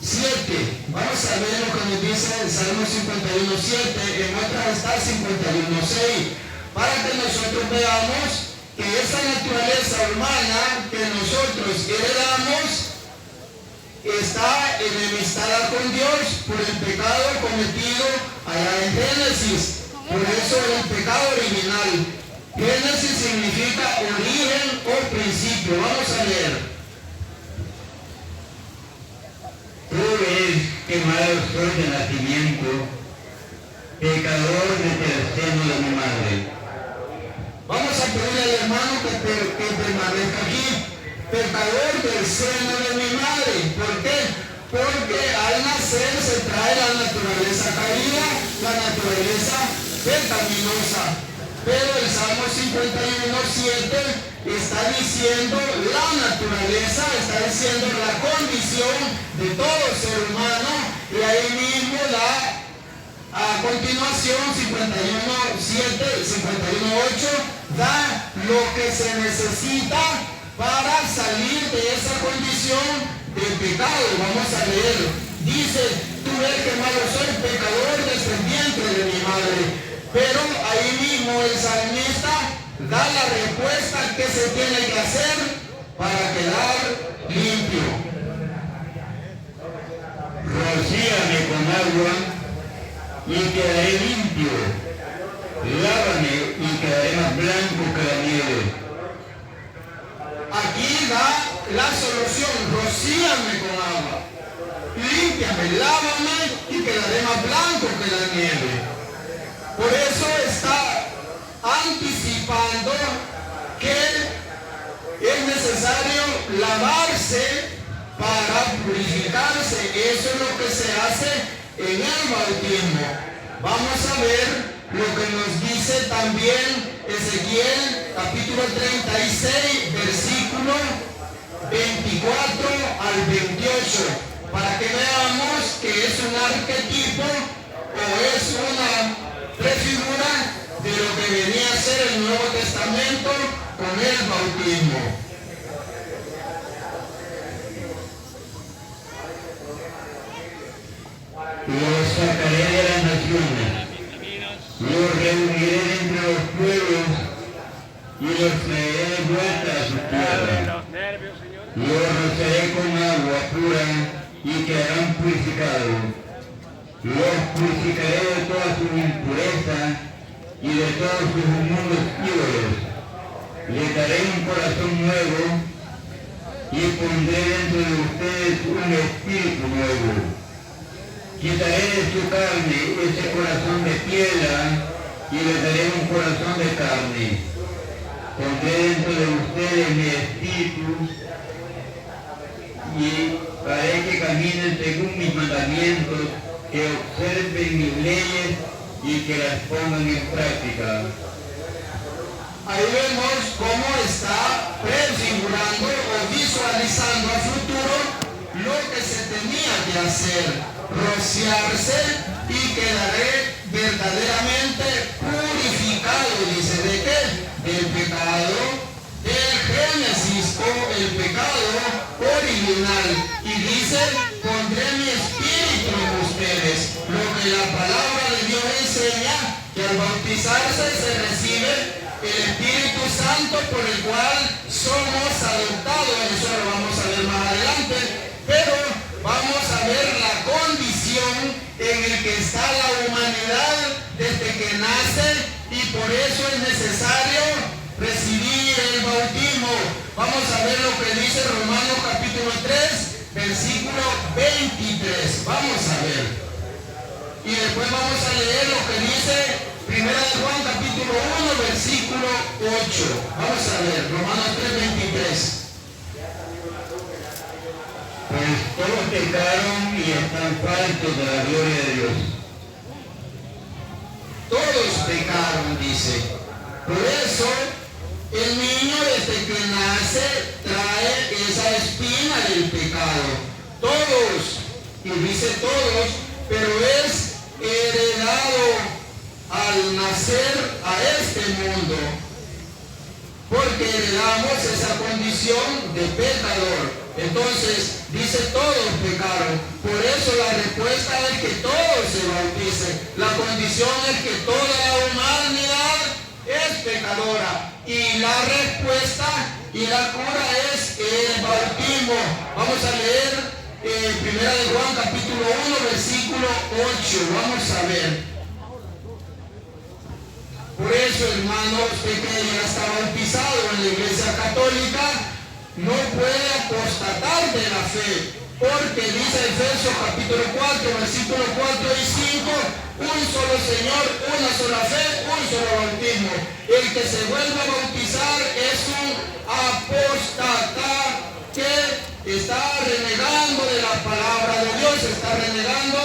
7. Vamos a ver lo que nos dice el Salmo 51:7, en otras está 51:6, para que nosotros veamos que esa naturaleza humana que nosotros heredamos está enemistada con Dios por el pecado cometido allá en Génesis. Por eso el pecado original. Génesis significa origen o principio. Vamos a leer. Tú eres quemado soy de nacimiento, pecador desde el seno de mi madre. Vamos a pedirle al hermano que permanezca aquí. Pecador del seno de mi madre. ¿Por qué? Porque al nacer se trae la naturaleza caída, la naturaleza pecaminosa. Pero el Salmo 51:7 está diciendo la naturaleza, está diciendo la condición de todo ser humano, y ahí mismo a continuación 51:7, 51:8 da lo que se necesita para salir de esa condición de pecado. Vamos a leer. Dice, tú ves que malo soy, pecador desde el vientre de mi madre. Pero ahí mismo el salmista da la respuesta que se tiene que hacer para quedar limpio. Rocíame con agua y quedaré limpio. Lávame y quedaré más blanco que la nieve. Aquí da la solución. Rocíame con agua. Límpiame, lávame y quedaré más blanco que la nieve. Por eso está anticipando que es necesario lavarse para purificarse. Eso es lo que se hace en el bautismo. Vamos a ver lo que nos dice también Ezequiel capítulo 36, versículo 24 al 28, para que veamos que es un arquetipo o es una prefigura de lo que venía a ser el Nuevo Testamento con el bautismo. Los sacaré de las naciones, los reuniré entre los pueblos y los traeré de vuelta a su tierra. Los rociaré con agua pura y quedarán purificados. Los purificaré de toda su impureza y de todos sus inmundos ídolos. Les daré un corazón nuevo y pondré dentro de ustedes un espíritu nuevo. Quitaré de su carne ese corazón de piedra y les daré un corazón de carne. Pondré dentro de ustedes mi espíritu y haré que caminen según mis mandamientos, que observen mis leyes y que las pongan en práctica. Ahí vemos cómo está prefigurando o visualizando a futuro lo que se tenía que hacer: rociarse y quedaré verdaderamente purificado. Dice, ¿de qué? Del pecado pecado original. Y dice, pondré mi espíritu en ustedes. Lo que la palabra de Dios enseña, que al bautizarse se recibe el Espíritu Santo por el cual somos adoptados. Eso lo vamos a ver más adelante. Pero vamos a ver la condición en la que está la humanidad desde que nace, y por eso es necesario recibir el bautismo. Vamos a ver lo que dice Romanos capítulo 3, versículo 23. Vamos a ver. Y después vamos a leer lo que dice Primera de Juan capítulo 1, versículo 8. Vamos a ver, Romanos 3, 23. Pues todos pecaron y están faltos de la gloria de Dios. Todos pecaron, dice. Por eso, el niño desde que nace trae esa espina del pecado. Todos, y dice todos, pero es heredado al nacer a este mundo, porque heredamos esa condición de pecador. Entonces, dice todos pecaron. Por eso la respuesta es que todos se bauticen. La condición es que toda la humanidad es pecadora. Y la respuesta y la cura es el bautismo. Vamos a leer Primera de Juan capítulo 1, versículo 8. Vamos a ver. Por eso, hermano, usted que ya está bautizado en la Iglesia Católica, no puede apostatar de la fe, porque dice Efesios capítulo 4, versículos 4 y 5, un solo Señor, una sola fe, un solo bautismo. El que se vuelve a bautizar es un apóstata que está renegando de la palabra de Dios, está renegando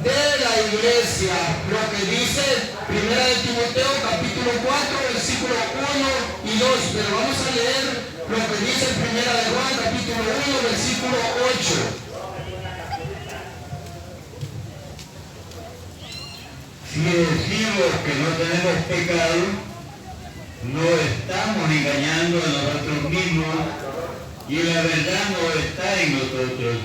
de la iglesia. Lo que dice Primera de Timoteo capítulo 4, versículo 1 y 2. Pero vamos a leer lo que dice Primera de Juan capítulo 1, versículo 8. Si decimos que no tenemos pecado, no estamos engañando a nosotros mismos y la verdad no está en nosotros.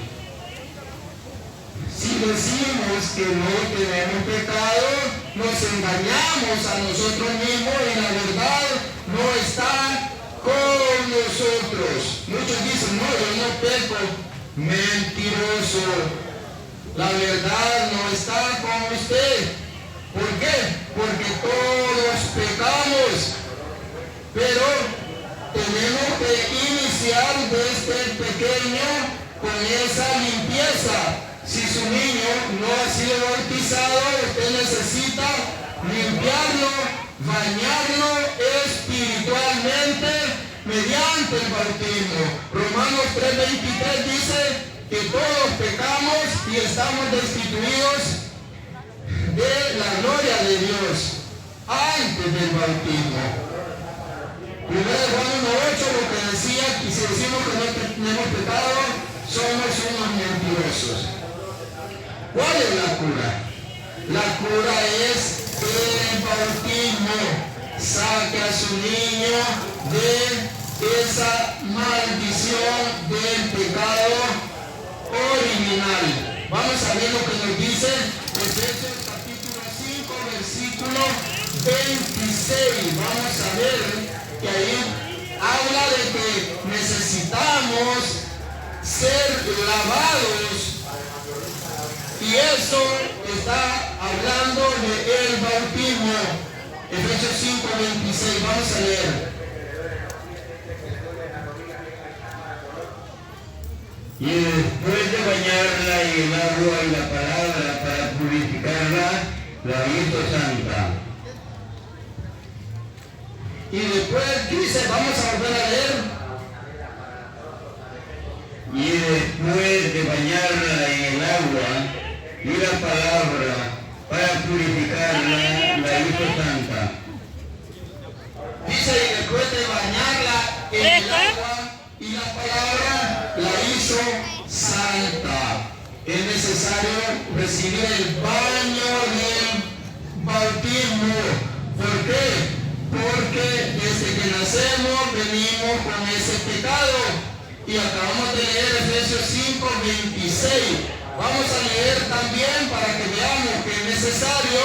Si decimos que no tenemos pecado, nos engañamos a nosotros mismos y la verdad no está con nosotros. Muchos dicen, no, yo no peco. Mentiroso. La verdad no está con usted. ¿Por qué? Porque todos pecamos. Pero tenemos que iniciar desde pequeño con esa limpieza. Si su niño no ha sido bautizado, usted necesita limpiarlo, bañarlo espiritualmente mediante el bautismo. Romanos 3:23 dice que todos pecamos y estamos destituidos de la gloria de Dios antes del bautismo. Primero Juan 1:8 lo que decía, que si decimos que no tenemos pecado, somos unos mentirosos. ¿Cuál es la cura? La cura es el bautismo. Saque a su niño de esa maldición del pecado original. Vamos a ver lo que nos dice Efesios capítulo 5, versículo 26. Vamos a ver que ahí habla de que necesitamos ser lavados. Y eso está hablando del bautismo. Efesios 5, 26. Vamos a leer. Y después de bañarla en el agua y la palabra para purificarla, la hizo santa. Y después dice, vamos a volver a leer. Y después de bañarla en el agua y la palabra para purificarla, la hizo santa. Dice, y después de bañarla en el agua y la palabra, la hizo santa. Es necesario recibir el baño del bautismo. ¿Por qué? Porque desde que nacemos venimos con ese pecado. Y acabamos de leer Efesios 5, 26. Vamos a leer también para que veamos que es necesario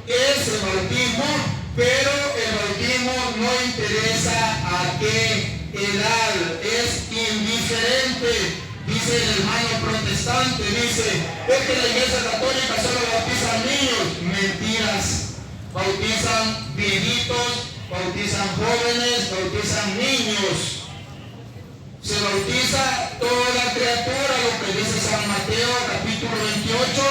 ese bautismo, pero el bautismo no interesa a qué edad, es indiferente. Dice el hermano protestante, dice, es que la iglesia católica solo bautiza niños. Mentiras. Bautizan viejitos, bautizan jóvenes, bautizan niños. Se bautiza toda criatura, lo que dice San Mateo capítulo 28,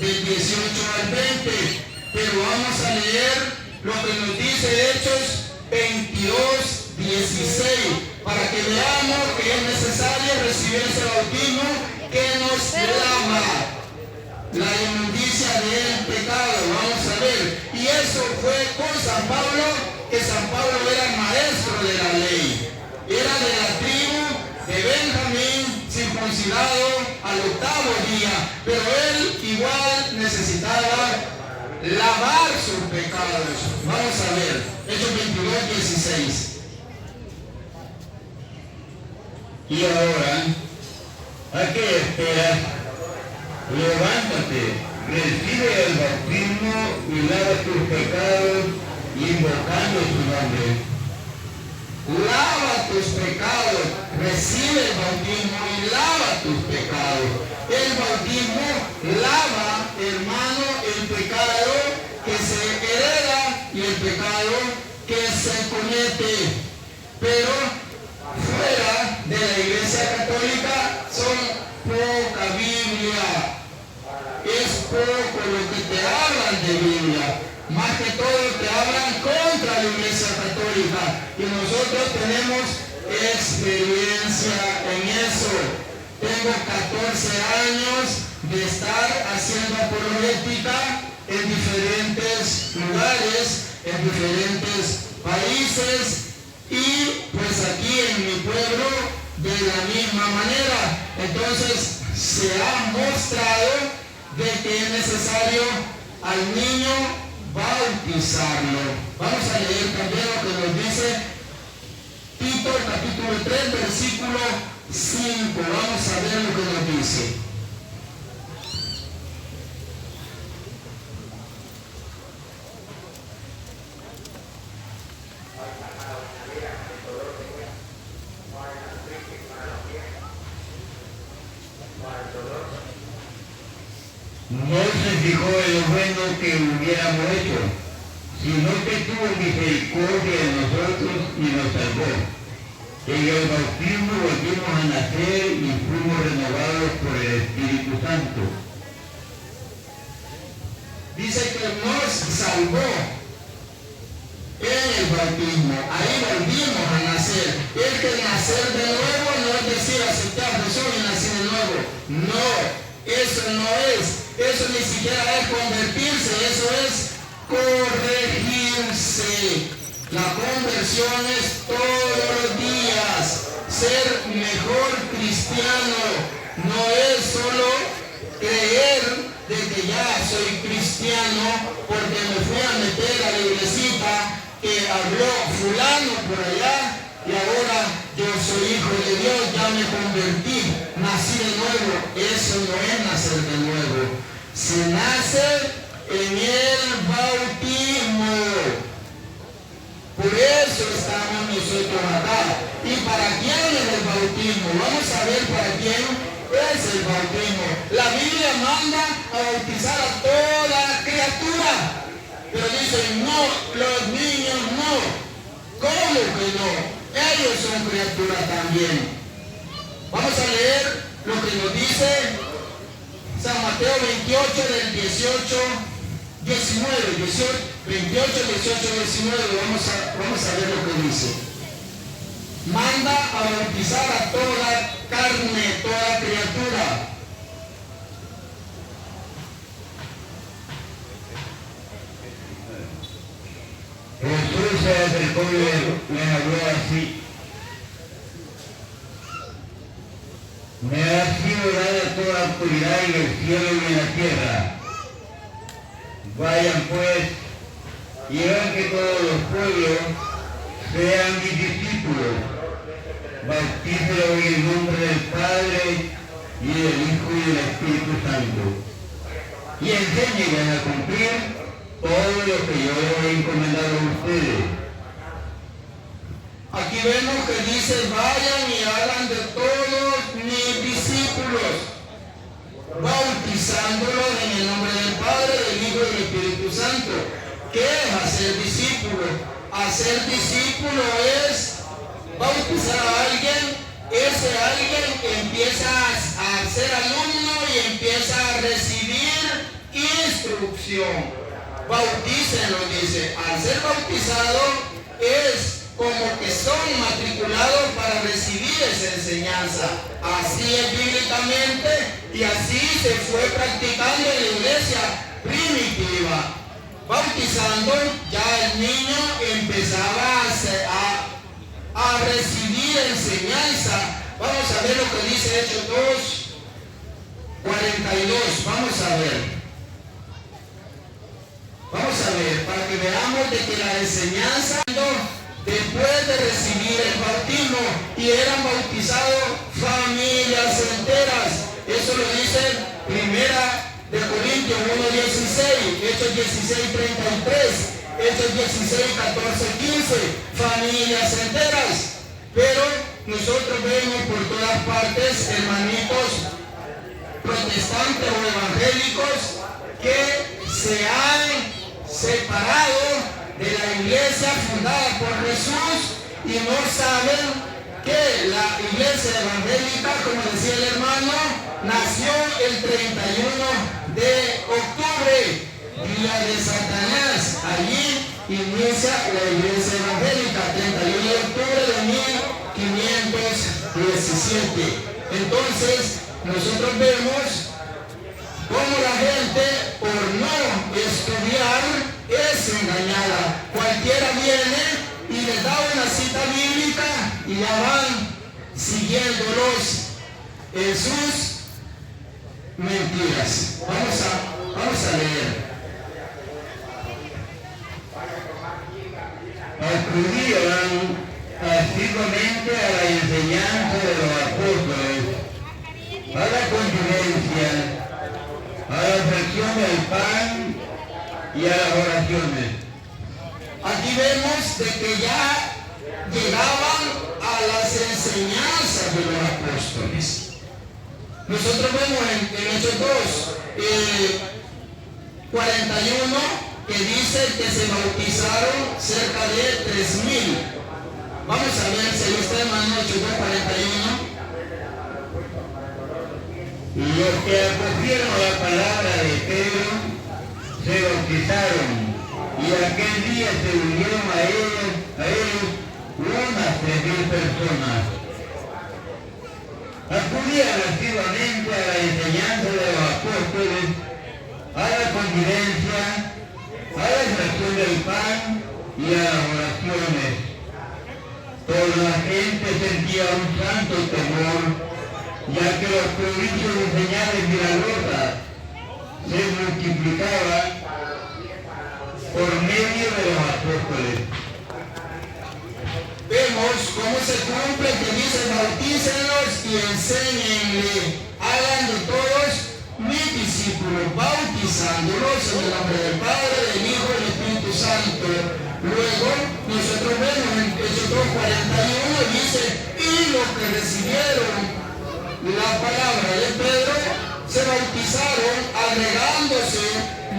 del 18 al 20. Pero vamos a leer lo que nos dice Hechos 22, 16, para que veamos que es necesario recibir ese bautismo que nos lava la inmundicia del pecado. Vamos a ver. Y eso fue con San Pablo, que San Pablo era el maestro de la ley. Era de la tribu de Benjamín, circuncidado al 8º día, pero él igual necesitaba lavar sus pecados. Vamos a ver, Hechos 22, 16. Y ahora, ¿a qué esperas? Levántate, recibe el bautismo y lava tus pecados, invocando su nombre. Lava tus pecados, recibe el bautismo y lava tus pecados. El bautismo lava, hermano, el pecado que se hereda y el pecado que se comete. Pero fuera de la iglesia católica son poca Biblia. Es poco lo que te hablan de Biblia. Más que todo te hablan contra la iglesia católica. Y nosotros tenemos experiencia en eso. Tengo 14 años de estar haciendo apologética en diferentes lugares, en diferentes países, y pues aquí en mi pueblo de la misma manera. Entonces se ha mostrado de que es necesario al niño bautizarlo. Vamos a leer también lo que nos dice Tito, capítulo 3, versículo 5. Vamos a ver lo que nos dice. No se fijó en lo bueno que hubiéramos hecho, sino que tuvo misericordia de nosotros y nos salvó. En el bautismo volvimos a nacer y fuimos renovados por el Espíritu Santo. Dice que nos salvó en el bautismo. Ahí volvimos a nacer. Es que nacer de nuevo no es decir aceptar a Jesús y nacer de nuevo. No, eso no es. Eso ni siquiera es convertirse, eso es corregirse. La conversión es todos los días. Ser mejor cristiano no es solo creer de que ya soy cristiano porque me fui a meter a la iglesita que habló fulano por allá y ahora yo soy hijo de Dios, ya me convertí, nací de nuevo. Eso no es nacer de nuevo. Se nace en el bautismo. Por eso estamos nosotros acá. ¿Y para quién es el bautismo? Vamos a ver para quién es el bautismo. La Biblia manda a bautizar a toda criatura. Pero dicen, no, los niños no. ¿Cómo que no? Ellos son criaturas también. Vamos a leer lo que nos dice San Mateo 28 del 18, 19, 28, 18, 19, vamos a ver lo que dice. Manda a bautizar a toda carne, toda criatura. Jesús se acercó y les habló así. Me ha sido dada toda autoridad en el cielo y en la tierra. Vayan pues y hagan que todos los pueblos sean mis discípulos, bautícelo en el nombre del Padre, y del Hijo y del Espíritu Santo. Y enséñenles a cumplir todo lo que yo les he encomendado a ustedes. Aquí vemos que dice, vayan y hagan de todos mis discípulos, bautizándolos en el nombre del Padre, del Hijo y del Espíritu Santo. ¿Qué es hacer discípulo? Hacer discípulo es bautizar a alguien. Ese alguien empieza a ser alumno y empieza a recibir instrucción. Bautícenlo, dice. Al ser bautizado es como que son matriculados para recibir esa enseñanza. Así es bíblicamente y así se fue practicando en la iglesia primitiva. Bautizando, ya el niño empezaba a recibir enseñanza. Vamos a ver lo que dice Hechos 2:42. Vamos a ver. Vamos a ver, para que veamos de que la enseñanza, después de recibir el bautismo, y eran bautizados familias enteras. Eso lo dice Primera de Corintios 1:16, Hechos 16:33. Hechos 16, 14, 15, familias enteras. Pero nosotros vemos por todas partes hermanitos protestantes o evangélicos que se han separado de la iglesia fundada por Jesús y no saben que la iglesia evangélica, como decía el hermano, nació el 31 de octubre, día de Satanás. Allí inicia la iglesia evangélica, 31 de octubre de 1517. Entonces, nosotros vemos cómo la gente, por no estudiar, es engañada. Cualquiera viene y les da una cita bíblica y ya van siguiéndolos en sus mentiras. Vamos a leer. Acudían asiduamente a la enseñanza de los apóstoles, a la continencia, a la fracción del pan y a las oraciones. Aquí vemos de que ya llegaban a las enseñanzas de los apóstoles. Nosotros vemos en Hechos 2:41 que dice que se bautizaron cerca de 3,000. Vamos a ver si ahí está, hermano, Hechos 2:41. Los que acogieron la palabra de Pedro se bautizaron, y aquel día se unieron a ellos unas 3,000 personas. Acudían activamente a la enseñanza de los apóstoles, a la convivencia, a la fracción del pan y a las oraciones. Toda la gente sentía un santo temor, ya que los prodigios y señales milagrosas se multiplicaban por medio de los apóstoles. Vemos cómo se cumple que dice: bautícenlos y enséñenle, hagan de todos mis discípulos, bautizándolos en el nombre del Padre, del Hijo y del Espíritu Santo. Luego nosotros vemos en Hechos 2:41 dice: y los que recibieron la palabra de Pedro se bautizaron, agregándose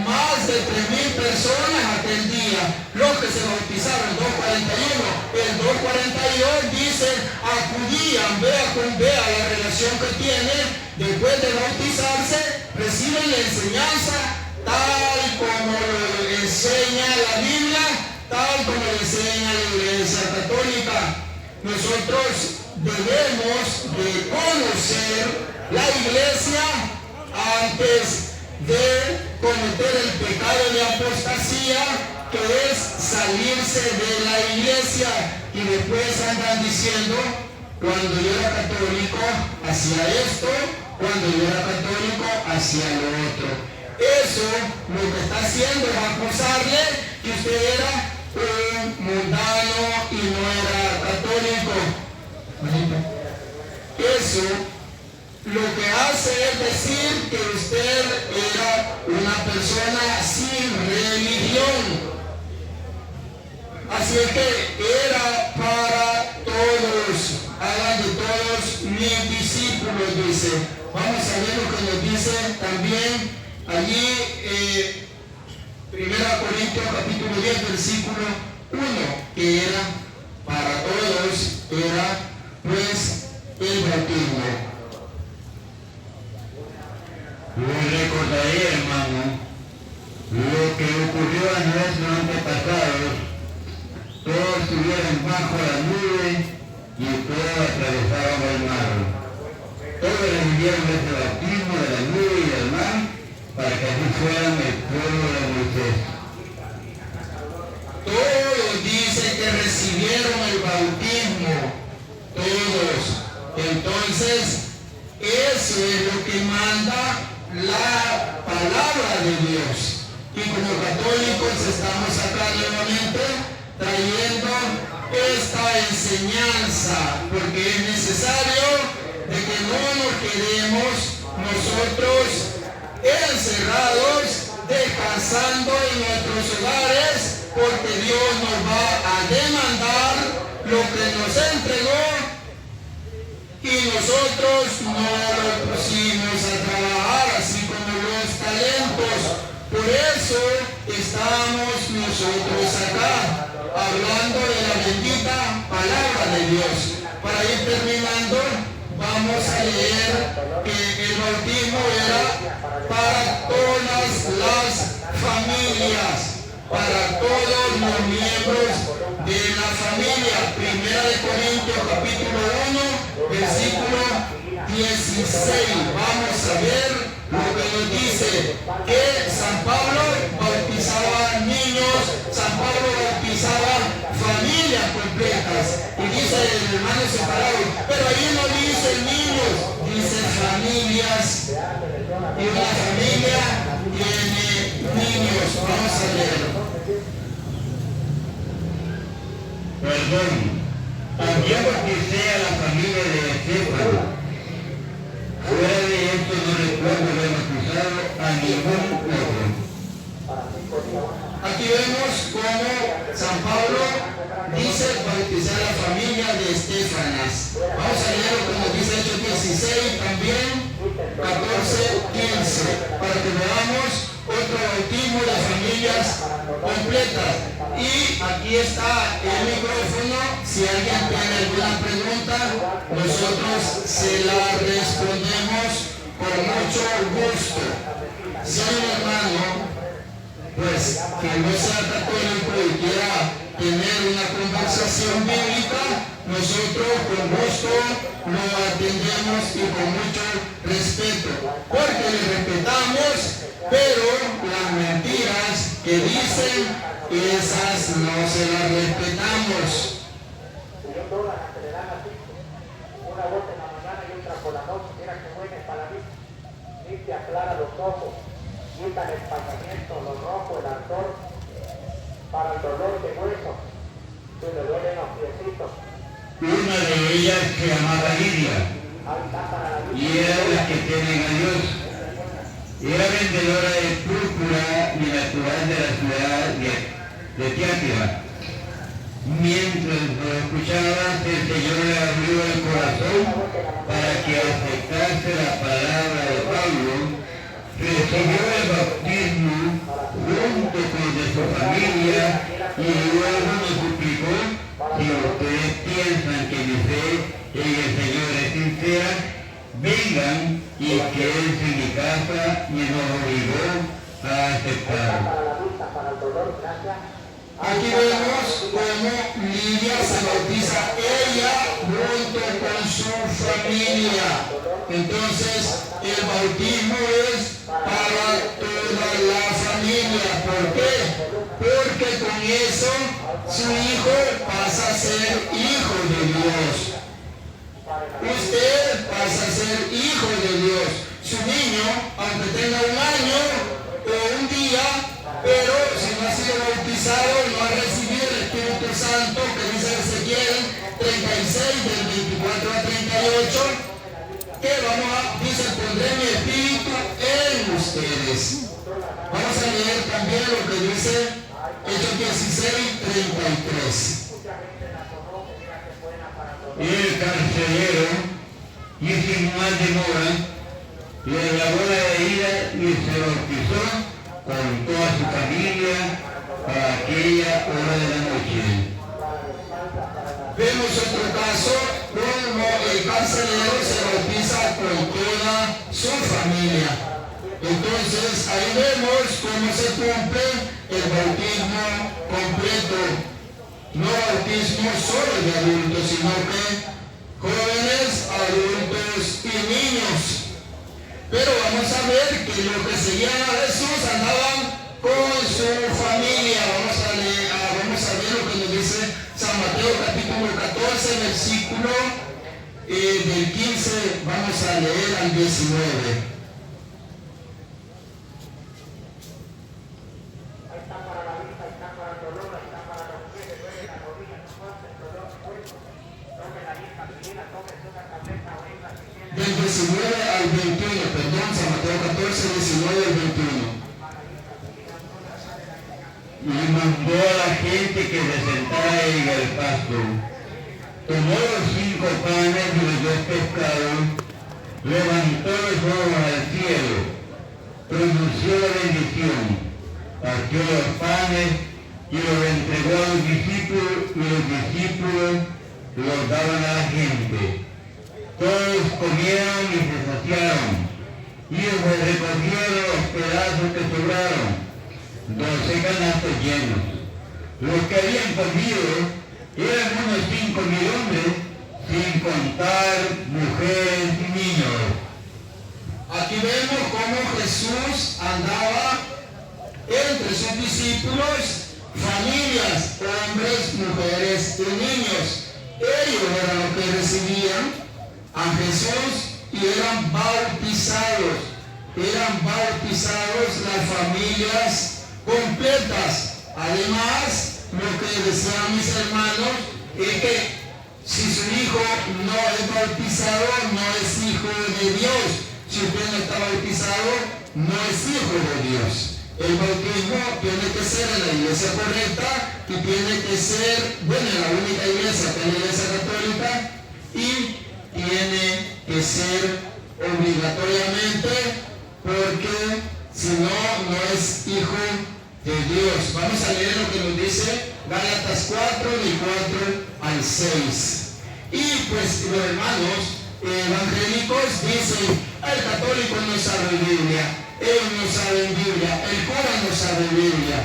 más de 3,000 personas aquel día. Los que se bautizaron, 2:41. El 2:42 dice: acudían, vea la relación que tiene. Después de bautizarse, reciben la enseñanza tal como lo enseña la Biblia, tal como lo enseña la Iglesia Católica. Nosotros debemos de conocer la Iglesia antes de cometer el pecado de apostasía, que es salirse de la iglesia, y después andan diciendo: cuando yo era católico hacía esto, cuando yo era católico hacía lo otro. Eso lo que está haciendo es acusarle que usted era un mundano y no era católico. Eso lo que hace es decir que usted era una persona sin religión. Así es que era para todos, hagan de todos mis discípulos, dice. Vamos a ver lo que nos dice también allí, 1 Corintios capítulo 10, versículo 1, que era para todos, era pues el bautismo. Yo recordaré, hermano, lo que ocurrió a nuestros antepasados. Todos estuvieron bajo la nube y todos atravesaron el mar. Todos recibieron ese bautismo de la nube y del mar para que así fueran el pueblo de Moisés. Todos dicen que recibieron el bautismo, todos. Entonces, eso es lo que manda la palabra de Dios. Y como católicos estamos acá nuevamente trayendo esta enseñanza, porque es necesario de que no nos quedemos nosotros encerrados, descansando en nuestros hogares, porque Dios nos va a demandar lo que nos entregó y nosotros no lo pusimos a trabajar, así como los talentos. Por eso estamos nosotros acá, hablando de la bendita palabra de Dios. Para ir terminando, vamos a leer que el bautismo era para todas las familias, para todos los miembros de la familia. 1 Corintios capítulo 1, versículo 16. Vamos a ver lo que nos dice, que San Pablo bautizaba niños, San Pablo bautizaba familias completas, y dice el hermano separado, pero ahí no dice niños, dice familias, y una familia tiene niños. Vamos a leer. Perdón, también bauticé a la familia de Estéfano. Fuera de esto no recuerdo haber bautizado a ningún otro. Aquí vemos cómo San Pablo dice bautizar a la familia de Estéfanas. Vamos a leer lo que nos dice Hechos 16 también, 14, 15, para que veamos otro bautismo de familias completas. Y aquí está el micrófono. Si alguien tiene alguna pregunta, nosotros se la respondemos con mucho gusto. Si hay un hermano, pues que no sea católico y quiera tener una conversación bíblica, nosotros con gusto lo atendemos y con mucho respeto, porque le respetamos, pero las mentiras que dicen, esas no se las respetamos. Una voz en la mañana y otra por la noche, mira que buena para mí, limpia, aclara los ojos, quita el espantamiento, los rojos, el ardor, para el dolor de hueso, que le duelen los piecitos. Una de ellas se llamaba Lidia, y era de las que tienen a Dios. Era vendedora de púrpura y natural de la ciudad de Tiatira. Mientras lo escuchaba, el Señor le abrió el corazón para que aceptase la palabra de Pablo. Recibió el bautismo junto con de su familia y luego nos suplicó: si ustedes piensan que mi fe en el Señor es sincera, vengan y quédense en mi casa, y nos obligó a aceptar. Aquí vemos cómo Lidia se bautiza ella junto con su familia. Entonces, el bautismo es para toda la familia. ¿Por qué? Porque con eso su hijo pasa a ser hijo de Dios. Usted pasa a ser hijo de Dios. Su niño, aunque tenga un año o un día, pero si no ha sido bautizado, no ha recibido el Espíritu Santo, que dice Ezequiel 3:6, 36, del 24 a 38, que dice, pondré mi espíritu en ustedes. Vamos a leer también lo que dice Hechos 16, 33. Y el carcelero, y sin más demora, le lavó la herida y se bautizó con toda su familia a aquella hora de la noche. Vemos otro caso como el carcelero se bautiza con toda su familia. Entonces ahí vemos cómo se cumple el bautismo completo. No bautismo solo de adultos, sino que jóvenes, adultos y niños. Pero vamos a ver que lo que seguían a Jesús andaban con su familia. Vamos a ver lo que nos dice San Mateo capítulo 14, versículo del 15, vamos a leer al 19. Del 19 al 21, perdón, San Mateo 14, 19 al 21. Y mandó a la gente que se sentara en el pasto. Tomó los 5 panes y los 2 pescados, levantó los ojos al cielo, pronunció la bendición, partió los panes y los entregó a los discípulos, y los discípulos los daban a la gente. Todos comieron y se saciaron, y se recogieron los pedazos que sobraron, 12 canastos llenos. Los que habían comido eran unos 5.000 hombres, sin contar mujeres y niños. Aquí vemos cómo Jesús andaba entre sus discípulos, familias, hombres, mujeres y niños. Ellos eran los que recibían a Jesús y eran bautizados las familias completas. Además, lo que decían mis hermanos es que si su hijo no es bautizado, no es hijo de Dios. Si usted no está bautizado, no es hijo de Dios. El bautismo tiene que ser en la iglesia correcta y tiene que ser, bueno, en la única iglesia que es la iglesia católica, y tiene que ser obligatoriamente, porque si no, no es hijo de Dios. Vamos a leer lo que nos dice Gálatas 4, del 4 al 6. Y pues los hermanos evangélicos dicen, el católico no sabe Biblia, ellos no saben Biblia, el cura no sabe Biblia.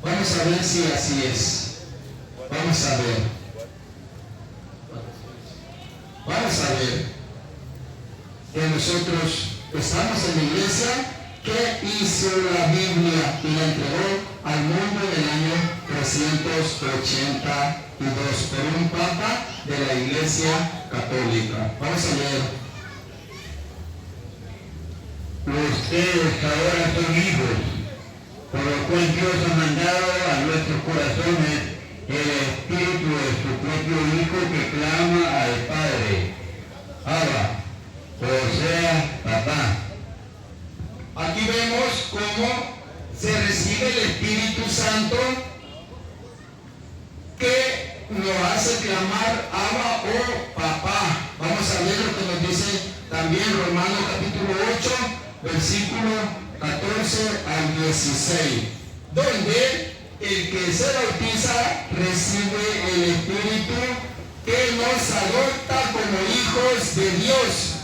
Vamos a ver si así es. Vamos a ver que nosotros estamos en la iglesia que hizo la Biblia y la entregó al mundo en el año 382 por un papa de la iglesia católica. Vamos a leer. Ustedes ahora son hijos, por lo cual Dios ha mandado a nuestros corazones el espíritu de su propio Hijo que clama al Padre, Abba, o sea, papá. Aquí vemos cómo se recibe el Espíritu Santo que nos hace clamar Abba o papá. Vamos a ver lo que nos dice también Romanos capítulo 8, versículo 14 al 16, donde el que se bautiza recibe el Espíritu que nos adopta como hijos de Dios.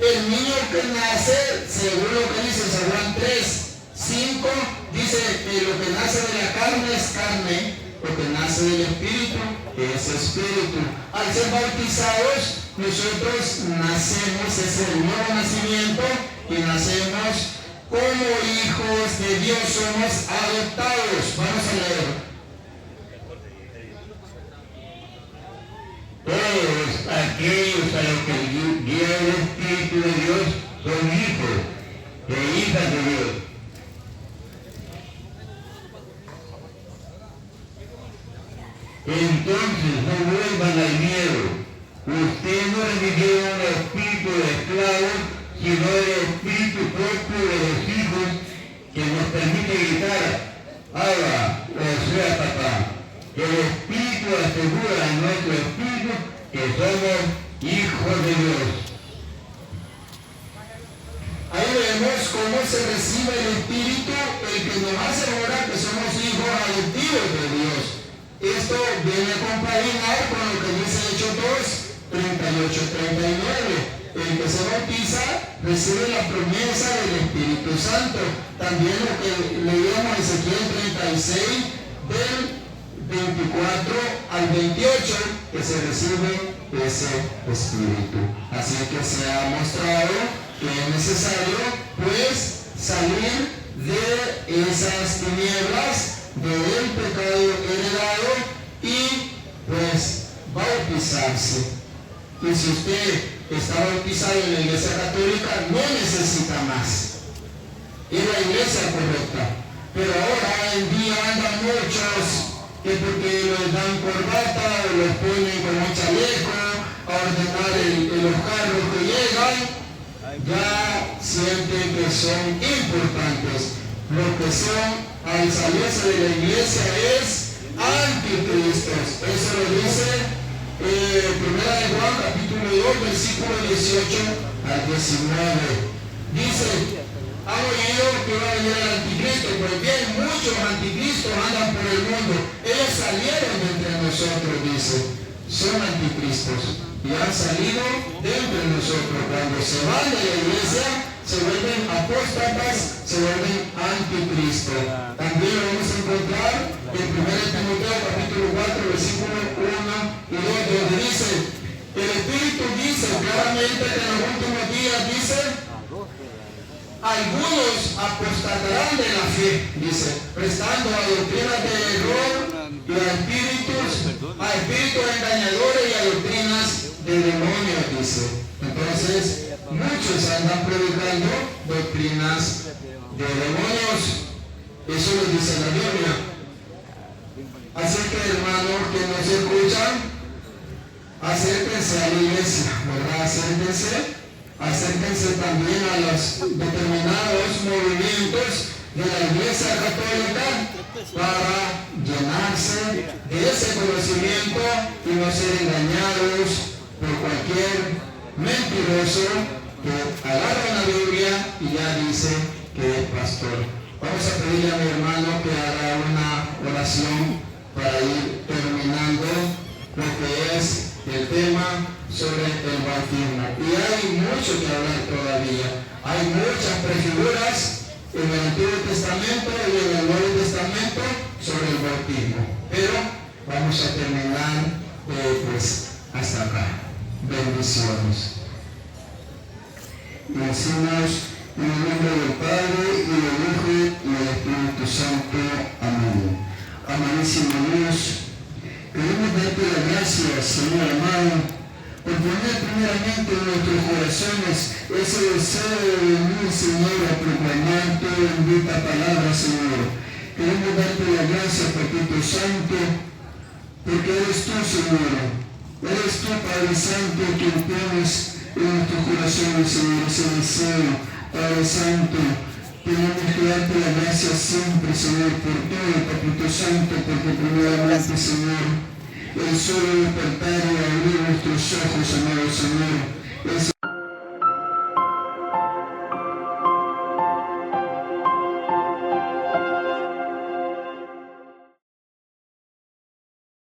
El niño que nace, según lo que dice San Juan 3:5, dice que lo que nace de la carne es carne, lo que nace del Espíritu es Espíritu. Al ser bautizados, nosotros nacemos, es el nuevo nacimiento, y nacemos como hijos de Dios, somos adoptados. Vamos a leer. Todos aquellos a los que guía el Espíritu de Dios son hijos e hijas de Dios. Entonces no vuelvan al miedo. Ustedes no recibieron el espíritu de esclavos, sino el espíritu propio de los hijos que nos permite gritar, Abba, o sea, papá. El espíritu asegura en nuestro espíritu que somos hijos de Dios. Ahí vemos cómo se recibe el Espíritu, el que nos asegura que somos hijos adoptivos de Dios. Esto viene a compaginar con lo que dice Hechos 2, 38-39. El que se bautiza recibe la promesa del Espíritu Santo. También lo que leíamos en Ezequiel 36, del 24 al 28, que se recibe ese Espíritu. Así que se ha mostrado que es necesario pues salir de esas tinieblas, del pecado heredado y pues bautizarse. Y si usted está bautizado en la Iglesia Católica, no necesita más. Es la iglesia correcta. Pero ahora en día andan muchos que porque los dan corbata o los ponen con un chaleco a ordenar los carros que llegan, ya sienten que son importantes. Lo que son al salirse de la iglesia es anticristos. Eso lo dice 1 de Juan capítulo 2 versículo 18 al 19. Dice, han oído que va a venir el anticristo. Pues bien, muchos anticristos andan por el mundo. Ellos salieron de entre nosotros, dice. Son anticristos y han salido de entre nosotros. Cuando se van de la iglesia, se vuelven apóstatas, se vuelven anticristos. También lo vamos a encontrar en 1 Timoteo capítulo 4 versículo 1 y 2, donde dice, el Espíritu dice claramente que en los últimos días, dice, algunos apostatarán de la fe, dice, prestando a doctrinas de error y a espíritus engañadores y a doctrinas de demonios, dice. Entonces, muchos andan predicando doctrinas de demonios. Eso lo dice la Biblia. Así que, hermanos que nos escuchan, acérquense a la iglesia, ¿verdad? Acérquense también a los determinados movimientos de la Iglesia Católica para llenarse de ese conocimiento y no ser engañados por cualquier mentiroso que agarra la Biblia y ya dice que es pastor. Vamos a pedirle a mi hermano que haga una oración para ir terminando lo que es el tema sobre el bautismo. Y hay mucho que hablar todavía. Hay muchas prefiguras en el Antiguo Testamento y en el Nuevo Testamento sobre el bautismo. Pero vamos a terminar pues hasta acá. Bendiciones. Y decimos en el nombre del Padre y del Hijo y del Espíritu Santo. Amén. Amadísimo Dios, queremos darte las gracias, Señor amado, por poner primeramente en nuestros corazones ese deseo de venir, Señor, a proclamar tu bendita palabra, Señor. Queremos darte las gracias, Papito Santo, porque eres tú, Señor. Eres tú, Padre Santo, quien pones en nuestros corazones, Señor, ese deseo, Padre Santo. Tenemos que darte las gracias siempre, Señor, por todo, Papito Santo, porque primeramente, Señor, el solo despertar y abrir nuestros ojos, amado Señor,